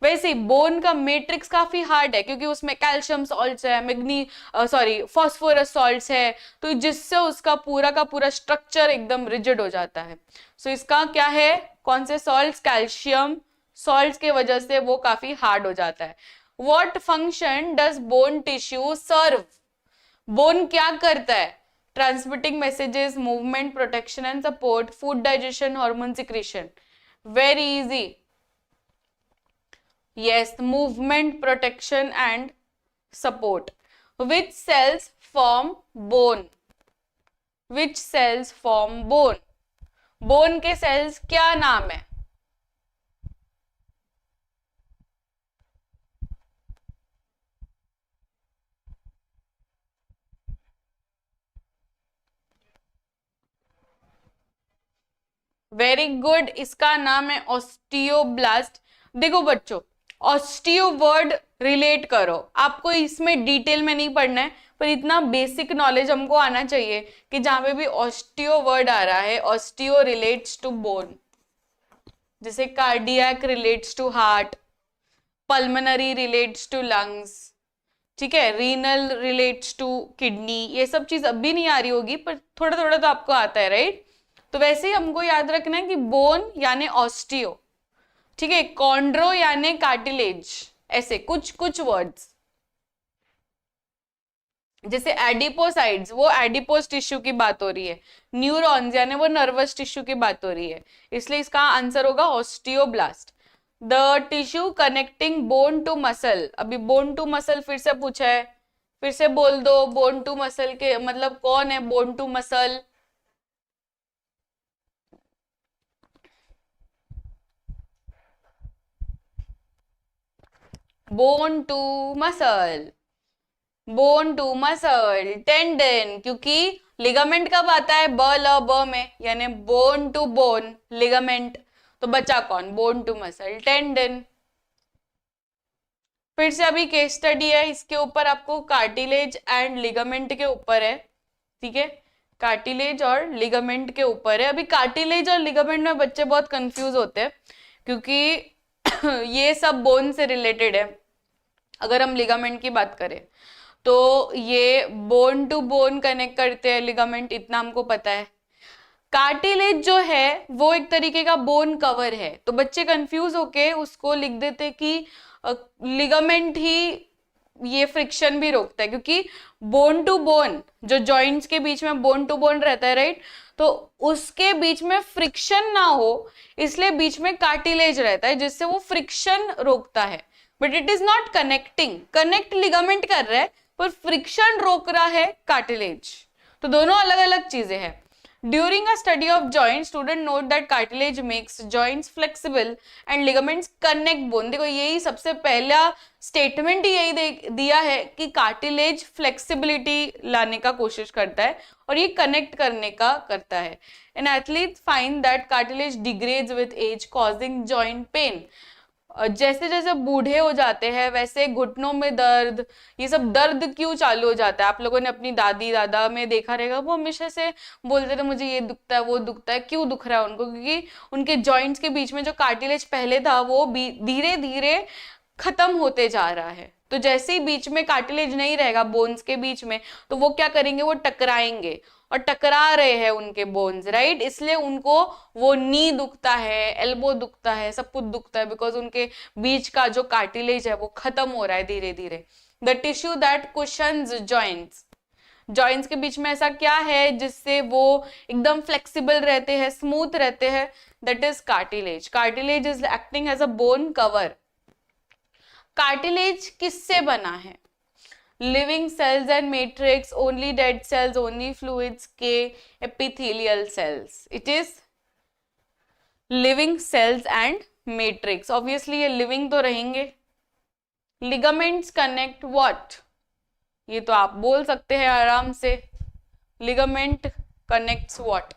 वैसे बोन का मैट्रिक्स काफी हार्ड है क्योंकि उसमें कैल्शियम सॉल्ट्स है, फास्फोरस सॉल्ट्स है, तो जिससे उसका पूरा का पूरा स्ट्रक्चर एकदम रिजिड हो जाता है। सो इसका क्या है? कौन से सॉल्ट्स? कैल्शियम सॉल्ट्स के वजह से वो काफी हार्ड हो जाता है। What function does bone tissue serve? Bone क्या करता है? Transmitting messages, movement, protection and support, food digestion, hormone secretion. Very easy. Yes, movement, protection and support. Which cells form bone? Which cells form bone? Bone के cells क्या नाम है? Very good, इसका नाम है ऑस्टियोब्लास्ट। देखो बच्चों, ऑस्टियो वर्ड रिलेट करो, आपको इसमें डिटेल में नहीं पढ़ना है, पर इतना बेसिक नॉलेज हमको आना चाहिए कि जहां पे भी ऑस्टियो वर्ड आ रहा है, ऑस्टियो रिलेट्स टू बोन। जैसे cardiac relates to heart, pulmonary relates to lungs, ठीक है, रीनल रिलेट्स टू किडनी। ये सब चीज अभी नहीं आ रही होगी पर थोड़ा थोड़ा तो आपको आता है, राइट? तो वैसे ही हमको याद रखना है कि बोन यानी ऑस्टियो, ठीक है, कॉन्ड्रो यानी कार्टिलेज, ऐसे कुछ कुछ वर्ड्स। जैसे एडिपोसाइड्स, वो एडिपोस टिश्यू की बात हो रही है। न्यूरॉन्स यानी वो नर्वस टिश्यू की बात हो रही है, इसलिए इसका आंसर होगा osteoblast. The tissue connecting bone to muscle. अभी बोन टू मसल फिर से पूछा है, फिर से बोल दो, बोन टू मसल के मतलब कौन है bone to muscle? Bone to muscle, bone to muscle, tendon, क्योंकि लिगामेंट कब आता है? ब ल ब में, यानी बोन टू बोन लिगामेंट। तो बचा कौन? Bone to muscle, tendon. फिर से अभी केस स्टडी है, इसके ऊपर आपको कार्टिलेज एंड लिगामेंट के ऊपर है, ठीक है, कार्टिलेज और लिगामेंट के ऊपर है। अभी कार्टिलेज और लिगामेंट में बच्चे बहुत कंफ्यूज होते हैं क्योंकि ये सब बोन से रिलेटेड है। अगर हम लिगामेंट की बात करें तो ये बोन टू बोन कनेक्ट करते हैं लिगामेंट, इतना हमको पता है। कार्टिलेज जो है वो एक तरीके का बोन कवर है, तो बच्चे कंफ्यूज होके उसको लिख देते कि लिगामेंट ही ये फ्रिक्शन भी रोकता है, क्योंकि बोन टू बोन जो जॉइंट्स के बीच में बोन टू बोन रहता है, राइट, तो उसके बीच में फ्रिक्शन ना हो इसलिए बीच में कार्टिलेज रहता है जिससे वो फ्रिक्शन रोकता है। But it is not connecting, connect ligament कर रहा है पर फ्रिक्शन रोक रहा है कार्टिलेज, तो दोनों अलग अलग चीजें हैं। During a study of joints, student note that cartilage makes joints flexible and ligaments connect bone। देखो यही सबसे पहला स्टेटमेंट यही दिया है कि कार्टिलेज फ्लेक्सिबिलिटी लाने का कोशिश करता है और ये कनेक्ट करने का करता है। An athlete find that cartilage degrades with age causing joint pain. जैसे जैसे बूढ़े हो जाते हैं वैसे घुटनों में दर्द, ये सब दर्द क्यों चालू हो जाता है? आप लोगों ने अपनी दादी दादा में देखा रहेगा, वो हमेशा से बोलते थे मुझे ये दुखता है वो दुखता है। क्यों दुख रहा है उनको? क्योंकि उनके जॉइंट्स के बीच में जो कार्टिलेज पहले था वो धीरे धीरे खत्म होते जा रहा है। तो जैसे ही बीच में कार्टिलेज नहीं रहेगा बोन्स के बीच में, तो वो क्या करेंगे, वो टकराएंगे और टकरा रहे हैं उनके बोन्स, राइट, इसलिए उनको वो नी दुखता है, एल्बो दुखता है, सब कुछ दुखता है, बिकॉज उनके बीच का जो कार्टिलेज है वो खत्म हो रहा है धीरे धीरे। The tissue that cushions joints, joints के बीच में ऐसा क्या है जिससे वो एकदम फ्लेक्सिबल रहते हैं, स्मूथ रहते हैं? That is cartilage. Cartilage is acting as a bone cover. Cartilage किससे बना है? Living cells and matrix, only dead cells, only fluids के epithelial cells? It is living cells and matrix. Obviously ये living तो रहेंगे। Ligaments connect what? ये तो आप बोल सकते हैं आराम से, ligament connects what?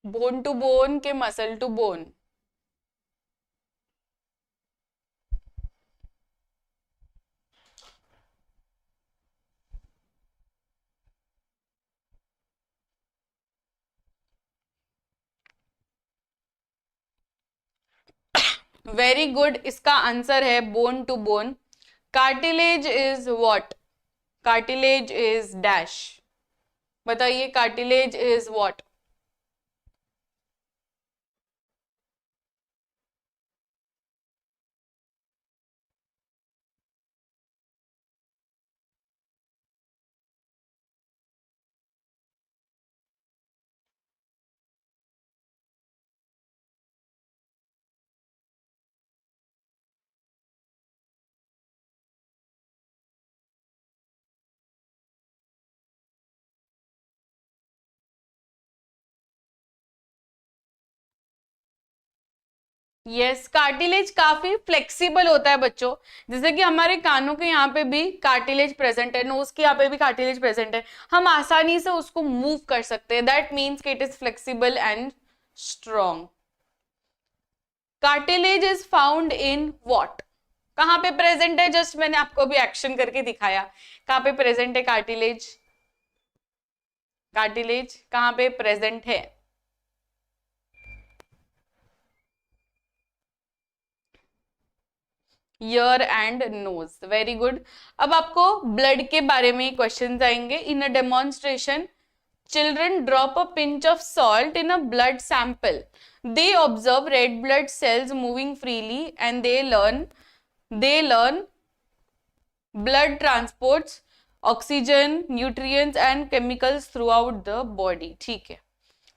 Bone to bone के muscle to bone. Very good, इसका आंसर है bone to bone. Cartilage is what? Cartilage is dash. बताइए cartilage is what? Yes, cartilage काफी फ्लेक्सिबल होता है बच्चों। जैसे कि हमारे कानों के यहाँ पे भी कार्टिलेज प्रेजेंट है, नोज के यहाँ पे भी कार्टिलेज प्रेजेंट है, हम आसानी से उसको मूव कर सकते हैं। दैट मीन्स कि it is flexible and strong. Cartilage is found in what? कहाँ पे प्रेजेंट है? जस्ट मैंने आपको भी एक्शन करके दिखाया। कहाँ पे प्रेजेंट है कार्टिलेज? कार्टिलेज कहाँ पे प्रेजेंट है? Ear and nose. Very good. अब आपको ब्लड के बारे में क्वेश्चन आएंगे। In a demonstration, children drop a pinch of salt in a blood sample. They observe red blood cells moving freely and they learn blood transports oxygen, nutrients and chemicals throughout the body. ठीक है।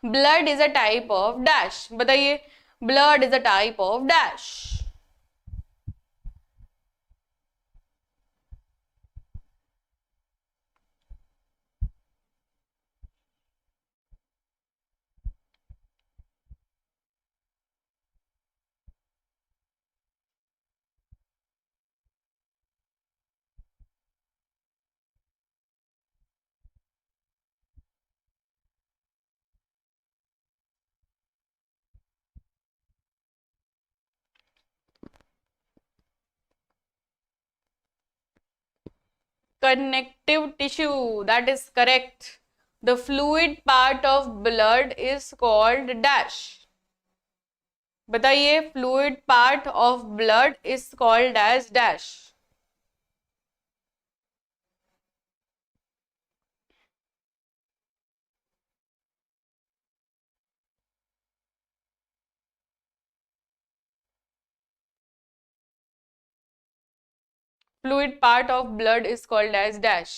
Blood is a type of dash। बताइए, blood is a type of dash। connective tissue. That is correct. The fluid part of blood is called dash. बताइए, fluid part of blood is called as dash. Fluid part of blood is called as dash.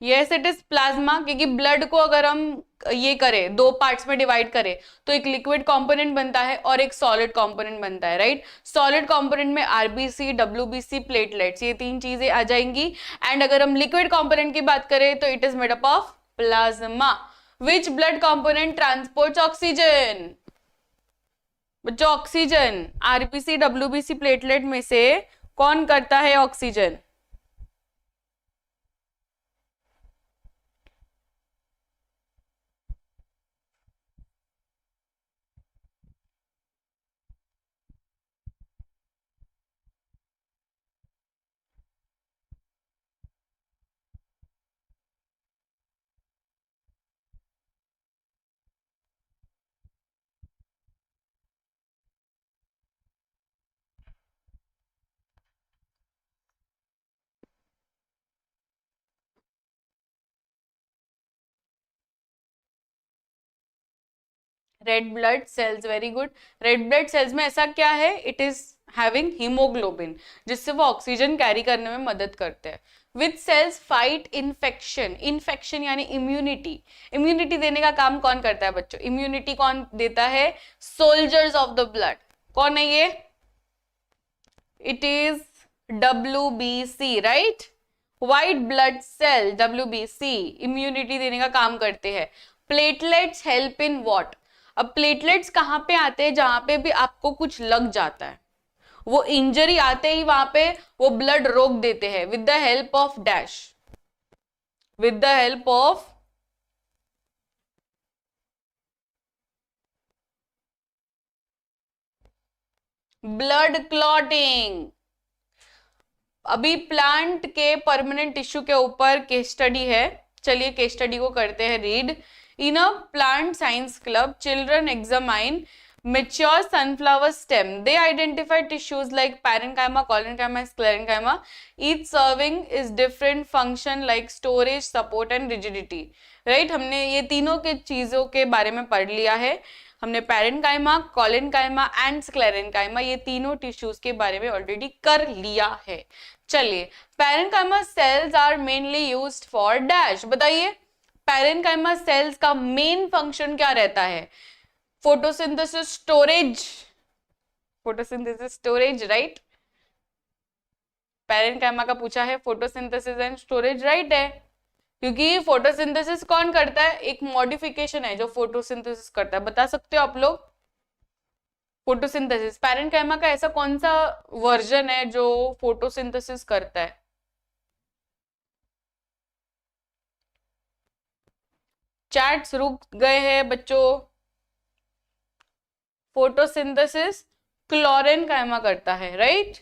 Yes it is plasma, क्योंकि blood को अगर हम ये करें, दो parts में divide करें, तो एक लिक्विड कंपोनेंट बनता है और एक सॉलिड कंपोनेंट बनता है, राइट. सॉलिड कंपोनेंट में आरबीसी, डब्ल्यूबीसी, प्लेटलेट्स, ये तीन चीजें आ जाएंगी. एंड अगर हम लिक्विड कंपोनेंट की बात करें तो it is made up of plasma. Which blood component transports oxygen? बच्चों, ऑक्सीजन आरबीसी, डब्ल्यूबीसी, प्लेटलेट में से कौन करता है oxygen? Red blood cells. Very good. Red blood cells में ऐसा क्या है? इट इज हैविंग हीमोग्लोबिन, जिससे वो ऑक्सीजन कैरी करने में मदद करते हैं. विच सेल्स फाइट इन्फेक्शन? इन्फेक्शन यानी इम्यूनिटी. इम्यूनिटी देने का काम कौन करता है बच्चों? इम्यूनिटी कौन देता है? Soldiers of the blood. कौन है ये? It is WBC, right. White blood cell WBC immunity देने का काम करते हैं. Platelets help in what? अब प्लेटलेट्स कहां पे आते हैं? जहां पे भी आपको कुछ लग जाता है, वो इंजरी आते ही वहां पे वो ब्लड रोक देते हैं. With the help of dash, with the help of blood clotting. अभी प्लांट के परमानेंट टिश्यू के ऊपर केस स्टडी है. चलिए केस स्टडी को करते हैं read. In a plant science club, children examine mature sunflower stem. They identify tissues like parenchyma, collenchyma, sclerenchyma. Each serving is different function like storage, support and rigidity. Right? हमने ये तीनों के चीजों के बारे में पढ़ लिया है. हमने पैरेनकाइमा, कॉलेनकाइमा एंड स्क्लेरेनकाइमा, ये तीनों टिश्यूज के बारे में ऑलरेडी कर लिया है. चलिए, parenchyma cells are mainly used for dash. बताइए, पैरेनकाइमा सेल्स का मेन फंक्शन क्या रहता है? Photosynthesis, storage. Photosynthesis, storage, right. Parenchyma का पूछा है, फोटोसिंथेसिस एंड स्टोरेज, राइट है. क्योंकि फोटोसिंथेसिस कौन करता है? एक मॉडिफिकेशन है जो फोटोसिंथेसिस करता है. बता सकते हो आप लोग? फोटोसिंथेसिस पैरेनकाइमा का ऐसा कौन सा वर्जन है जो फोटोसिंथेसिस करता है? चैट्स रुक गए हैं बच्चों. फोटोसिंथेसिस क्लोरेनकाइमा करता है, राइट.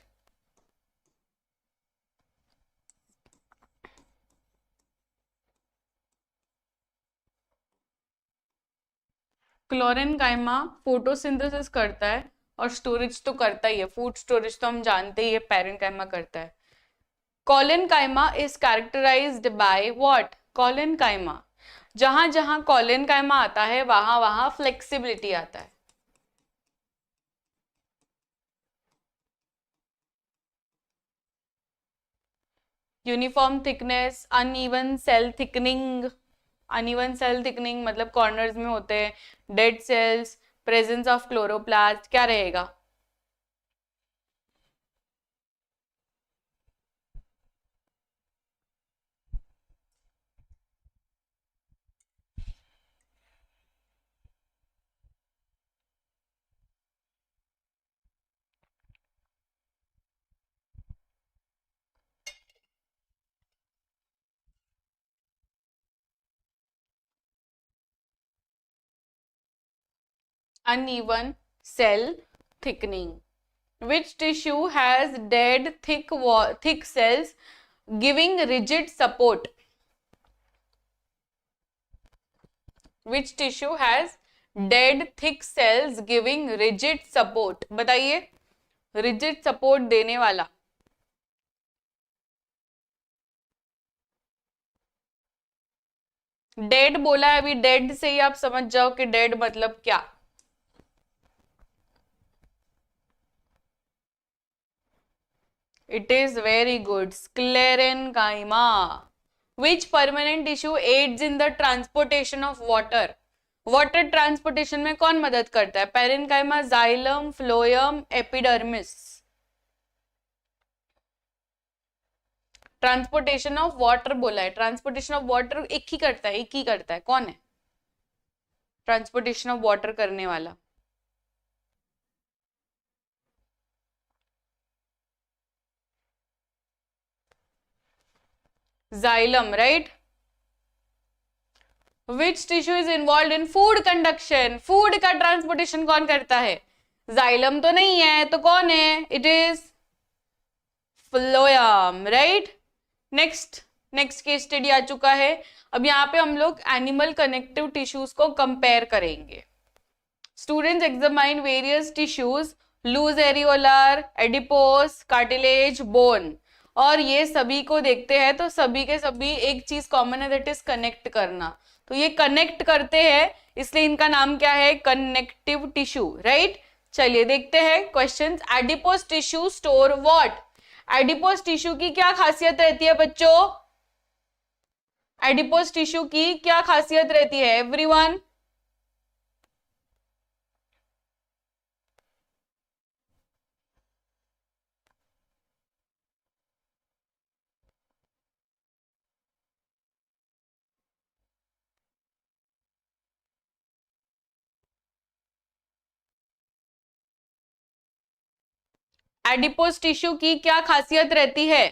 क्लोरेनकाइमा फोटोसिंथेसिस करता है और स्टोरेज तो करता ही है. फूड स्टोरेज तो हम जानते ही है पैरेनकाइमा करता है. Collenchyma is characterised by what? Collenchyma, जहां जहां कॉलेनकाइमा आता है वहां वहां फ्लेक्सिबिलिटी आता है. Uniform thickness, uneven cell thickening. Uneven cell thickening मतलब कॉर्नर्स में होते हैं. Dead cells, presence of chloroplast, क्या रहेगा? Uneven cell thickening. Which tissue has dead thick cells giving rigid support? Which tissue has dead thick cells giving rigid support? बताइए, rigid support देने वाला. Dead बोला है, अभी डेड से ही आप समझ जाओ कि डेड मतलब क्या. It is very good. Sclerenchyma. Which permanent tissue aids in the transportation of water? Water transportation में कौन मदद करता है? Parenchyma, xylem, phloem, epidermis. Transportation of water बोला है. ट्रांसपोर्टेशन ऑफ वाटर एक ही करता है. कौन है ट्रांसपोर्टेशन ऑफ वाटर करने वाला? Xylem, right. Which tissue is involve in food conduction? Food का ट्रांसपोर्टेशन कौन करता है? जाइलम तो नहीं है, तो कौन है? It is phloem, right. Next case study आ चुका है. अब यहाँ पे हम लोग एनिमल कनेक्टिव टिश्यूज को कंपेयर करेंगे. Students examine various tissues, loose areolar, adipose, cartilage, bone, और ये सभी को देखते हैं तो सभी के सभी एक चीज कॉमन है, दैट इज कनेक्ट करना. तो ये कनेक्ट करते हैं, इसलिए इनका नाम क्या है? Connective tissue, right. चलिए देखते हैं questions. Adipose tissue store what? Adipose tissue की क्या खासियत रहती है बच्चों? एडिपोस टिश्यू की क्या खासियत रहती है एवरीवन? एडिपोस टिश्यू की क्या खासियत रहती है?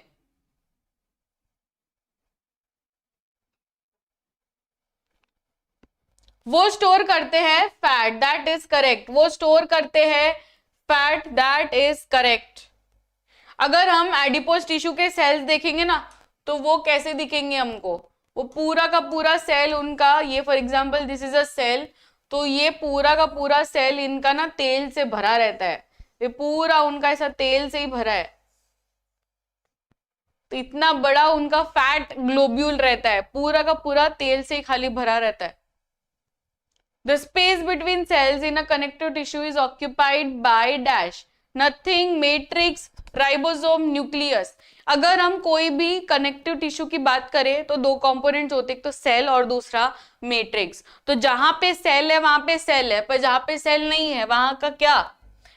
वो स्टोर करते हैं फैट, दैट इज करेक्ट. वो स्टोर करते हैं फैट, दैट इज करेक्ट. अगर हम एडिपोस टिश्यू के सेल्स देखेंगे ना, तो वो कैसे दिखेंगे हमको? वो पूरा का पूरा सेल उनका, ये for example this is a cell, तो ये पूरा का पूरा सेल इनका ना तेल से भरा रहता है. ये पूरा उनका ऐसा तेल से ही भरा है. तो इतना बड़ा उनका फैट ग्लोब्यूल रहता है, पूरा का पूरा तेल से ही खाली भरा रहता है. The space between cells in a connective tissue is occupied by dash. Nothing, matrix, ribosome, nucleus. अगर हम कोई भी कनेक्टिव टिश्यू की बात करें तो दो कंपोनेंट्स होते हैं, एक तो सेल और दूसरा मैट्रिक्स. तो जहां पे सेल है वहां पे सेल है, पर जहां पे सेल नहीं है वहां का क्या?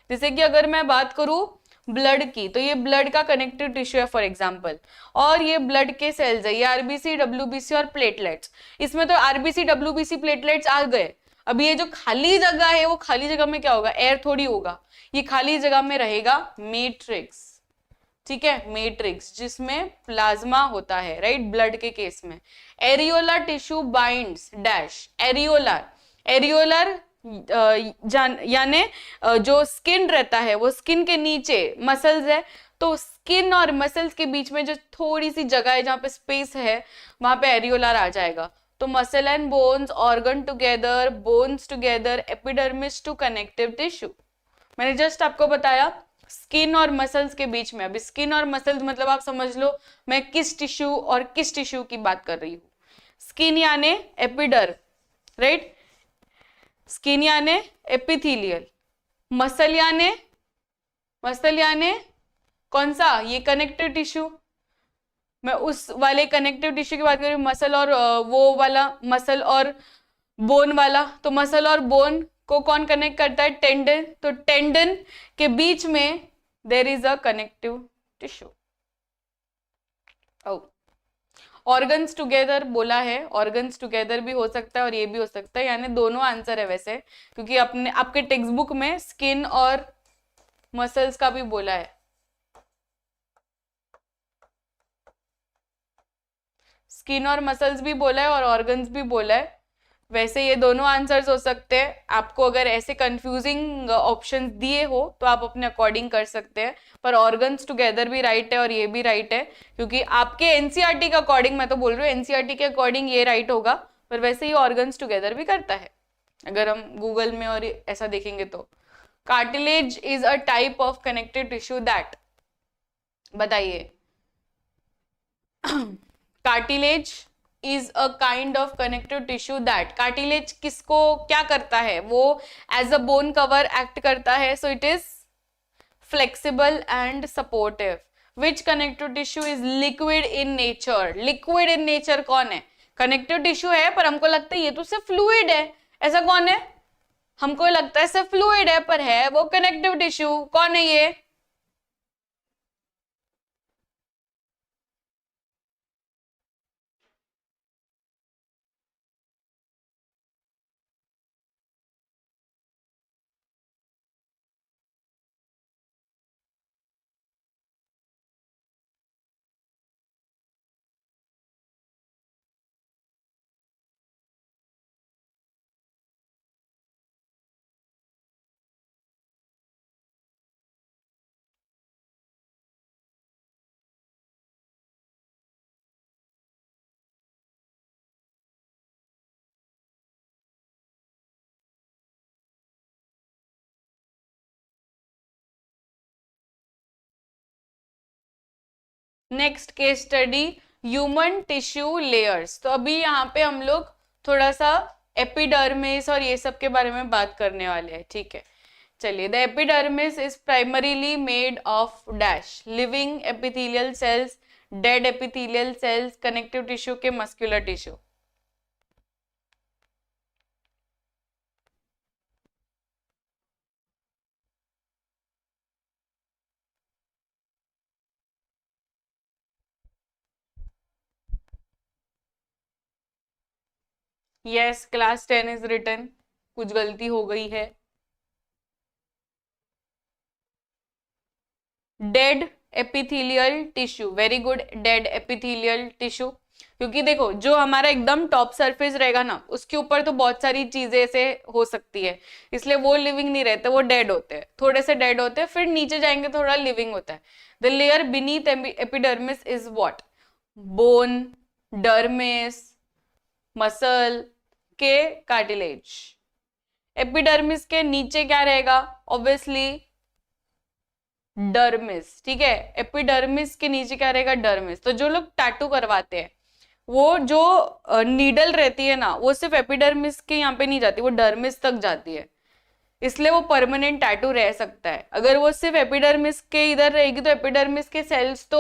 जैसे कि अगर मैं बात करूं ब्लड की, तो ये ब्लड का कनेक्टिव टिश्यू है फॉर एग्जांपल, और ये ब्लड के सेल्स है, ये आरबीसी, डब्ल्यूबीसी और प्लेटलेट्स. इसमें तो आरबीसी, डब्ल्यूबीसी, प्लेटलेट्स आ गए. अभी ये जो खाली जगह है, वो खाली जगह में क्या होगा? एयर थोड़ी होगा. ये खाली जगह में रहेगा मैट्रिक्स. ठीक है, मैट्रिक्स जिसमें प्लाज्मा होता है, राइट. ब्लड के केस में areolar tissue binds dash. Areolar यानी जो स्किन रहता है, वो स्किन के नीचे मसल्स है, तो स्किन और मसल्स के बीच में जो थोड़ी सी जगह है, जहां पे स्पेस है, वहां पे एरियोलर आ जाएगा. तो muscle and bones, organ together, bones together, epidermis to connective tissue. मैंने जस्ट आपको बताया स्किन और मसल्स के बीच में. अभी स्किन और मसल्स मतलब आप समझ लो मैं किस टिश्यू और किस टिश्यू की बात कर रही हूँ. स्किन यानी एपिडर, राइट. स्किन यानी एपिथेलियल. मसल यानी कौन सा? ये कनेक्टिव टिश्यू. मैं उस वाले कनेक्टिव टिश्यू की बात कर रही हूँ, मसल और वो वाला, मसल और बोन वाला. तो मसल और बोन को कौन कनेक्ट करता है? टेंडन. तो टेंडन के बीच में there is a connective tissue. Organs together बोला है, ऑर्गन्स टुगेदर भी हो सकता है और ये भी हो सकता है, यानी दोनों आंसर है वैसे, क्योंकि अपने आपके टेक्स्ट बुक में स्किन और मसल्स का भी बोला है. स्किन और मसल्स भी बोला है और ऑर्गन्स भी बोला है. वैसे ये दोनों आंसर्स हो सकते हैं। आपको अगर ऐसे कंफ्यूजिंग ऑप्शंस दिए हो तो आप अपने अकॉर्डिंग कर सकते हैं, पर ऑर्गन्स टुगेदर भी राइट है और ये भी राइट है, क्योंकि आपके एनसीईआरटी के अकॉर्डिंग, मैं तो बोल रही हूँ एनसीईआरटी के अकॉर्डिंग ये राइट होगा, पर वैसे ही ऑर्गन्स टुगेदर भी करता है अगर हम गूगल में और ऐसा देखेंगे तो। Cartilage is a type of connective tissue that, बताइए। Cartilage is a kind of connective tissue that, cartilage किसको क्या करता है, वो as a bone cover act करता है, so it is flexible and supportive. Which connective tissue is liquid in nature, liquid in nature कौन है, कनेक्टिव टिश्यू है पर हमको लगता है ये तो सिर्फ फ्लूइड है, ऐसा कौन है, हमको लगता है सिर्फ फ्लूइड है पर है वो कनेक्टिव टिश्यू, कौन है ये। Next case study, human tissue layers. तो अभी यहाँ पे हम लोग थोड़ा सा एपिडर्मिस और ये सब के बारे में बात करने वाले हैं, ठीक है। चलिए, the epidermis is primarily made of dash, living epithelial cells, dead epithelial cells, connective tissue के muscular tissue. Yes, class 10 is written, कुछ गलती हो गई है। Dead epithelial tissue, very good, dead epithelial tissue, क्योंकि देखो जो हमारा एकदम टॉप सरफेस रहेगा ना उसके ऊपर तो बहुत सारी चीजें ऐसे हो सकती है, इसलिए वो लिविंग नहीं रहते, वो डेड होते हैं, थोड़े से डेड होते हैं, फिर नीचे जाएंगे थोड़ा लिविंग होता है। The layer beneath epidermis is what, bone, dermis, muscle के कार्टिलेज। एपिडर्मिस के नीचे क्या रहेगा, ऑब्वियसली डर्मिस, ठीक है, एपिडर्मिस के नीचे क्या रहेगा, डर्मिस। तो जो लोग टैटू करवाते हैं वो जो नीडल रहती है ना वो सिर्फ एपिडर्मिस के यहाँ पे नहीं जाती, वो डर्मिस तक जाती है, इसलिए वो परमानेंट टैटू रह सकता है। अगर वो सिर्फ एपिडर्मिस के इधर रहेगी तो एपिडर्मिस के सेल्स तो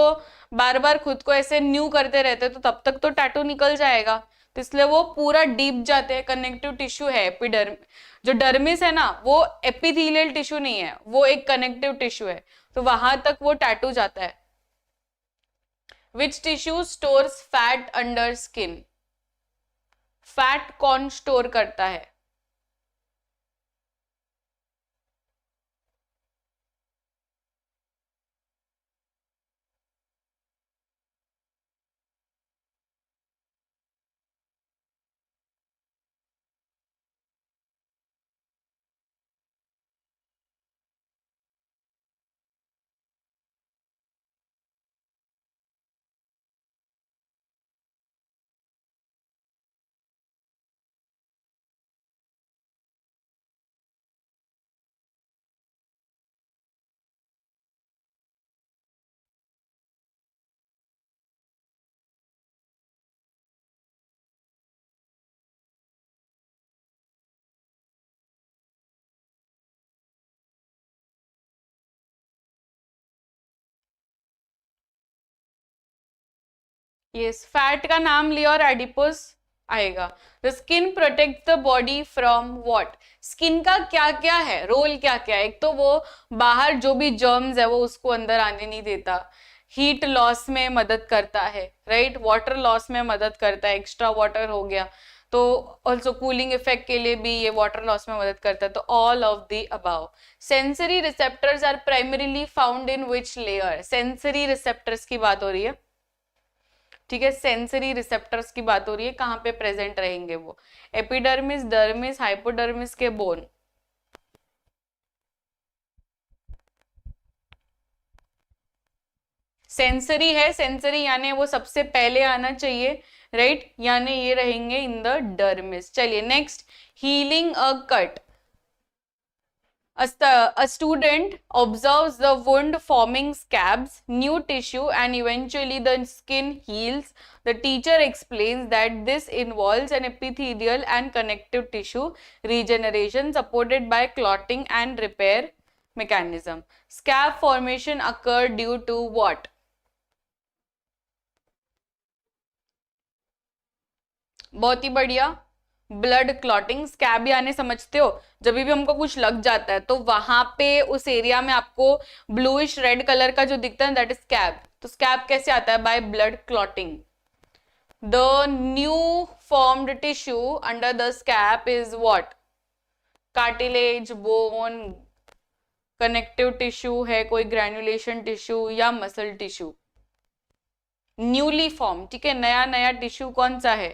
बार बार खुद को ऐसे न्यू करते रहते, तो तब तक तो टैटू निकल जाएगा, तो इसलिए वो पूरा डीप जाते हैं, कनेक्टिव टिश्यू है एपिडर्म। जो डर्मिस है ना वो एपिथेलियल टिश्यू नहीं है, वो एक कनेक्टिव टिश्यू है, तो वहां तक वो टैटू जाता है। Which tissue stores fat under skin, fat कौन स्टोर करता है। यस, फैट का नाम लिया और एडिपोस आएगा। The skin protect the body from what, skin का क्या क्या है, रोल क्या क्या है, एक तो वो बाहर जो भी जर्म्स है वो उसको अंदर आने नहीं देता, हीट लॉस में मदद करता है, राइट, वाटर लॉस में मदद करता है, एक्स्ट्रा वाटर हो गया तो ऑल्सो कूलिंग इफेक्ट के लिए भी ये वाटर लॉस में मदद करता है, तो all of the above. Sensory receptors are primarily found in which layer, sensory receptors की बात हो रही है, ठीक है, सेंसरी रिसेप्टर्स की बात हो रही है, कहाँ पे प्रेजेंट रहेंगे वो, एपिडर्मिस, डर्मिस, हाइपोडर्मिस के बोन। सेंसरी है, सेंसरी यानी वो सबसे पहले आना चाहिए, राइट, यानी ये रहेंगे इन द डर्मिस। चलिए next, healing a cut. A student observes the wound forming scabs, new tissue, and eventually the skin heals. The teacher explains that this involves an epithelial and connective tissue regeneration supported by clotting and repair mechanism. Scab formation occur due to what? बहुत ही बढ़िया, blood clotting. Scab यानी समझते हो, जब भी हमको कुछ लग जाता है तो वहां पे उस एरिया में आपको ब्लूइश रेड कलर का जो दिखता है दैट इज स्कैब। तो स्कैब कैसे आता है? By blood clotting. The new formed tissue under the scab is what? Cartilage, bone, connective tissue है, कोई ग्रैन्युलेशन टिश्यू या मसल टिश्यू? न्यूली फॉर्म, ठीक है, नया नया टिश्यू कौन सा है?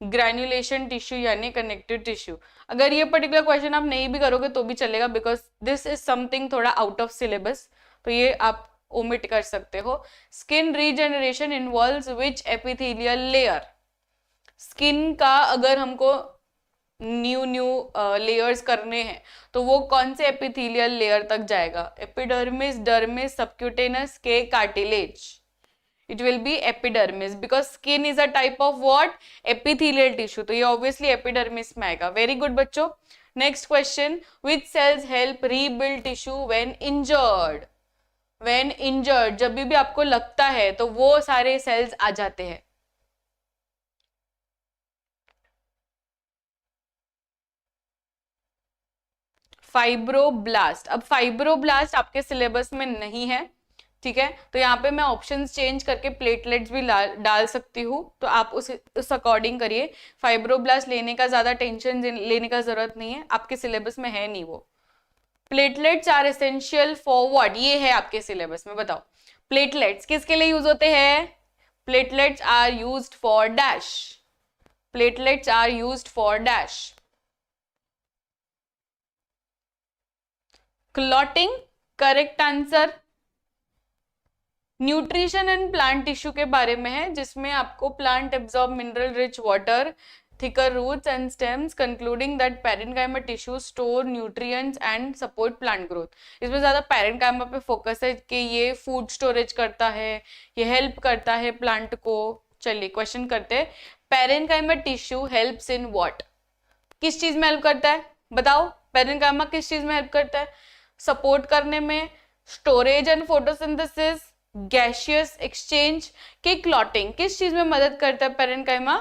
ग्रैन्युलेशन टिश्यू यानी कनेक्टिव टिश्यू। अगर ये पर्टिकुलर क्वेश्चन आप नहीं भी करोगे तो भी चलेगा, बिकॉज दिस इज समथिंग थोड़ा आउट ऑफ सिलेबस, तो ये आप ओमिट कर सकते हो। स्किन रीजनरेशन इन्वॉल्व्स विच एपिथेलियल लेयर? स्किन का अगर हमको न्यू लेयर्स करने हैं तो वो कौन से एपिथेलियल लेयर तक जाएगा? एपिडर्मिस, डर्मिस, सबक्यूटेनस के cartilage? It will be epidermis because skin is a type of what? Epithelial tissue. तो ये obviously epidermis में आएगा। Very good बच्चों। Next question, which cells help rebuild tissue when injured? When injured, जब भी आपको लगता है तो वो सारे cells आ जाते हैं। फाइब्रोब्लास्ट। अब फाइब्रोब्लास्ट आपके सिलेबस में नहीं है, ठीक है, तो यहाँ पे मैं ऑप्शंस चेंज करके प्लेटलेट्स भी डाल सकती हूँ, तो आप उस अकॉर्डिंग करिए। फाइब्रोब्लास्ट लेने का ज्यादा टेंशन लेने का जरूरत नहीं है, आपके सिलेबस में है नहीं वो। Platelets are essential for what? ये है आपके सिलेबस में, बताओ प्लेटलेट्स किसके लिए यूज होते हैं? Platelets are used for dash, platelets are used for dash. Clotting, correct answer. Nutrition and plant tissue के बारे में है, जिसमें आपको plant absorb mineral rich water, thicker roots and stems, concluding that parenchyma tissue store nutrients and support plant growth. इसमें ज्यादा parenchyma पे focus है कि ये फूड स्टोरेज करता है, ये हेल्प करता है प्लांट को। चलिए क्वेश्चन करते हैं, parenchyma tissue helps in what? किस चीज में हेल्प करता है बताओ? पैरेन्काइमा किस चीज में हेल्प करता है? सपोर्ट करने में, storage and photosynthesis, gaseous exchange के क्लॉटिंग? किस चीज में मदद करता है parenchyma?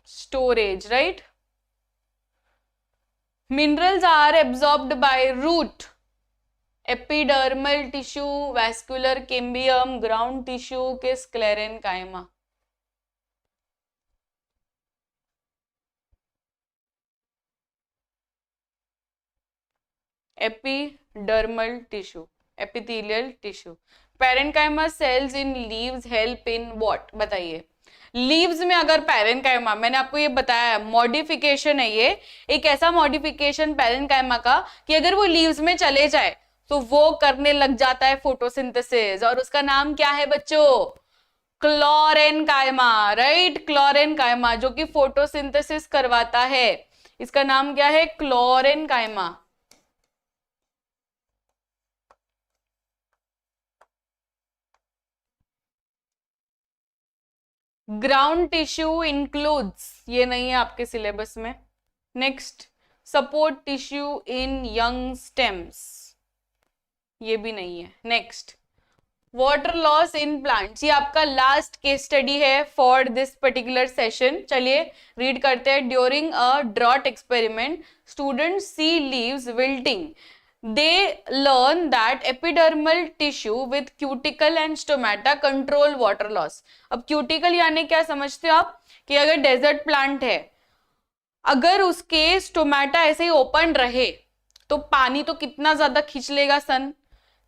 Storage, right. Minerals are absorbed by root, epidermal tissue, vascular cambium, ground tissue के sclerenchyma? Epidermal tissue, epithelial tissue. Parenchyma cells in leaves help in what? बताइए। Leaves में अगर पैरेन्काइमा, मैंने आपको ये बताया मॉडिफिकेशन है, ये एक ऐसा मॉडिफिकेशन पैरेन्काइमा का कि अगर वो लीव्स में चले जाए तो वो करने लग जाता है फोटोसिंथेसिस, और उसका नाम क्या है बच्चों? क्लोरेन्काइमा, राइट, क्लोरेन्काइमा, जो कि फोटोसिंथेसिस करवाता है। इसका नाम क्या है? क्लोरेन्काइमा। ग्राउंड टिश्यू इंक्लूड्स, ये नहीं है आपके सिलेबस में। Next, support tissue in young stems, ये भी नहीं है। Next, water loss in plants, ये आपका लास्ट केस स्टडी है फॉर दिस पर्टिकुलर सेशन। चलिए रीड करते हैं। During a drought experiment, students see leaves wilting, they learn that epidermal tissue with cuticle and stomata control water loss। अब cuticle यानी क्या समझते हो आप? कि अगर डेजर्ट प्लांट है अगर उसके स्टोमेटा ऐसे ही ओपन रहे तो पानी तो कितना ज्यादा खींच लेगा सन,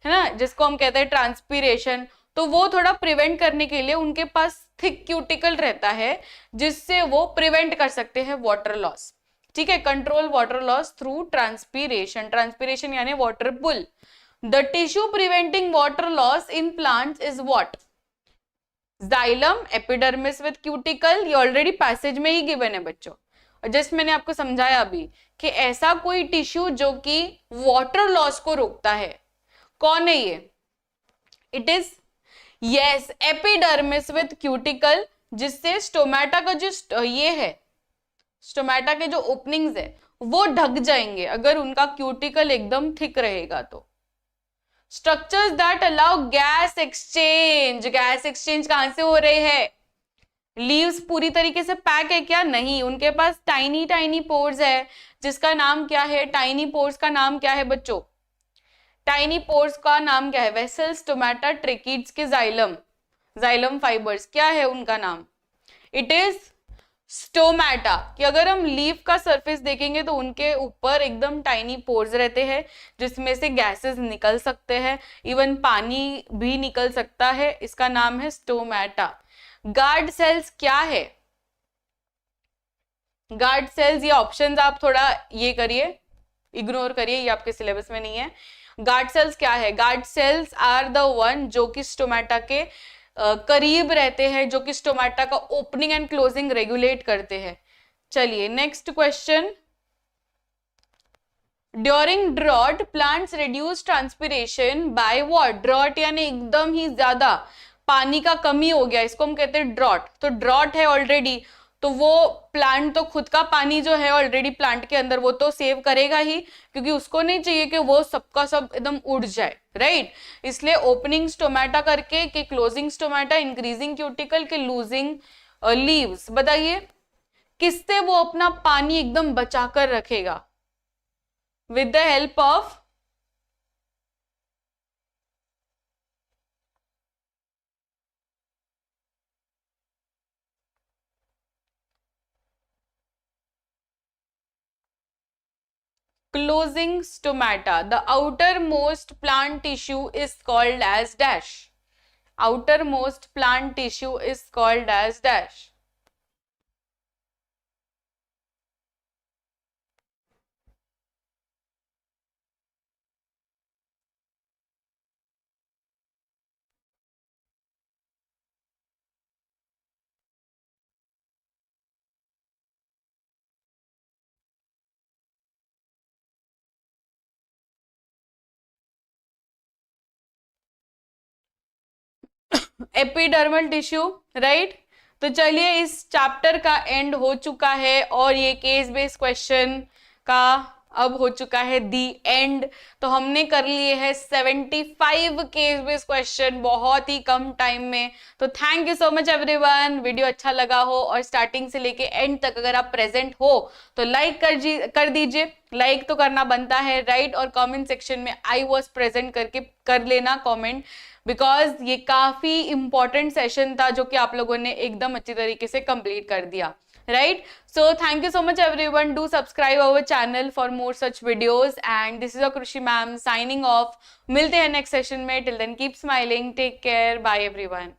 है ना, जिसको हम कहते हैं ट्रांसपीरेशन। तो वो थोड़ा प्रिवेंट करने के लिए उनके पास थिक क्यूटिकल रहता है, जिससे वो प्रिवेंट कर सकते हैं वाटर लॉस। ठीक है, control water loss through transpiration. Transpiration यानी water pull. The tissue preventing water loss in plants is what? Xylem, epidermis with cuticle, ये ऑलरेडी पैसेज में ही गिवन है बच्चों। जस्ट मैंने आपको समझाया अभी कि ऐसा कोई टिश्यू जो कि वाटर लॉस को रोकता है, कौन है ये? It is yes epidermis with cuticle, जिससे स्टोमेटा का जो ये है, स्टोमेटा के जो ओपनिंग्स है वो ढक जाएंगे अगर उनका क्यूटिकल एकदम थिक रहेगा तो। Structures that allow gas exchange, gas exchange कहां से हो रहे हैं? लीव्स पूरी तरीके से पैक है क्या? नहीं, उनके पास टाइनी टाइनी पोर्स है, जिसका नाम क्या है? टाइनी पोर्स का नाम क्या है बच्चों? टाइनी पोर्स का नाम क्या है? वेसल, स्टोमेटा, ट्रेकिड्स के जाइलम, जाइलम फाइबर्स, क्या है उनका नाम? It is stomata. कि अगर हम लीफ का सरफेस देखेंगे तो उनके ऊपर एकदम टाइनी पोर्स रहते हैं, जिसमें से गैसेस निकल सकते हैं, इवन पानी भी निकल सकता है, इसका नाम है स्टोमेटा। गार्ड सेल्स क्या है? गार्ड सेल्स, ये ऑप्शंस आप थोड़ा ये करिए, इग्नोर करिए, ये आपके सिलेबस में नहीं है। गार्ड सेल्स क्या है? Guard cells are the one जो कि स्टोमेटा के करीब रहते हैं, जो कि स्टोमेटा का ओपनिंग एंड क्लोजिंग रेगुलेट करते हैं। चलिए next question. During drought plants reduce transpiration by what? Drought यानी एकदम ही ज्यादा पानी का कमी हो गया, इसको हम कहते हैं ड्रॉट। तो ड्रॉट है ऑलरेडी, तो वो प्लांट तो खुद का पानी जो है ऑलरेडी प्लांट के अंदर वो तो सेव करेगा ही, क्योंकि उसको नहीं चाहिए कि वो सबका सब एकदम उड़ जाए, राइट। इसलिए ओपनिंग स्टोमेटा करके कि क्लोजिंग स्टोमेटा, इंक्रीजिंग क्यूटिकल के लूजिंग लीव्स। बताइए किससे वो अपना पानी एकदम बचा कर रखेगा? With the help of closing stomata. The outermost plant tissue is called as dash. Outermost plant tissue is called as dash. Epidermal tissue, right. तो चलिए इस चैप्टर का एंड हो चुका है और ये केस बेस्ड क्वेश्चन का अब हो चुका है दी एंड। तो हमने कर लिए हैं 75 केस बेस्ड क्वेश्चन बहुत ही कम टाइम में। तो thank you so much everyone. Video अच्छा लगा हो और स्टार्टिंग से लेके एंड तक अगर आप प्रेजेंट हो तो लाइक कर दीजिए, लाइक तो करना बनता है, राइट। और कमेंट सेक्शन में आई वॉज प्रेजेंट करके कर लेना कमेंट, बिकॉज ये काफी इंपॉर्टेंट सेशन था जो कि आप लोगों ने एकदम अच्छी तरीके से कंप्लीट कर दिया, right? So thank you so much everyone. Do subscribe our channel for more such videos and this is Akrushi ma'am signing off. मिलते हैं next session में. Till then keep smiling. Take care. Bye everyone.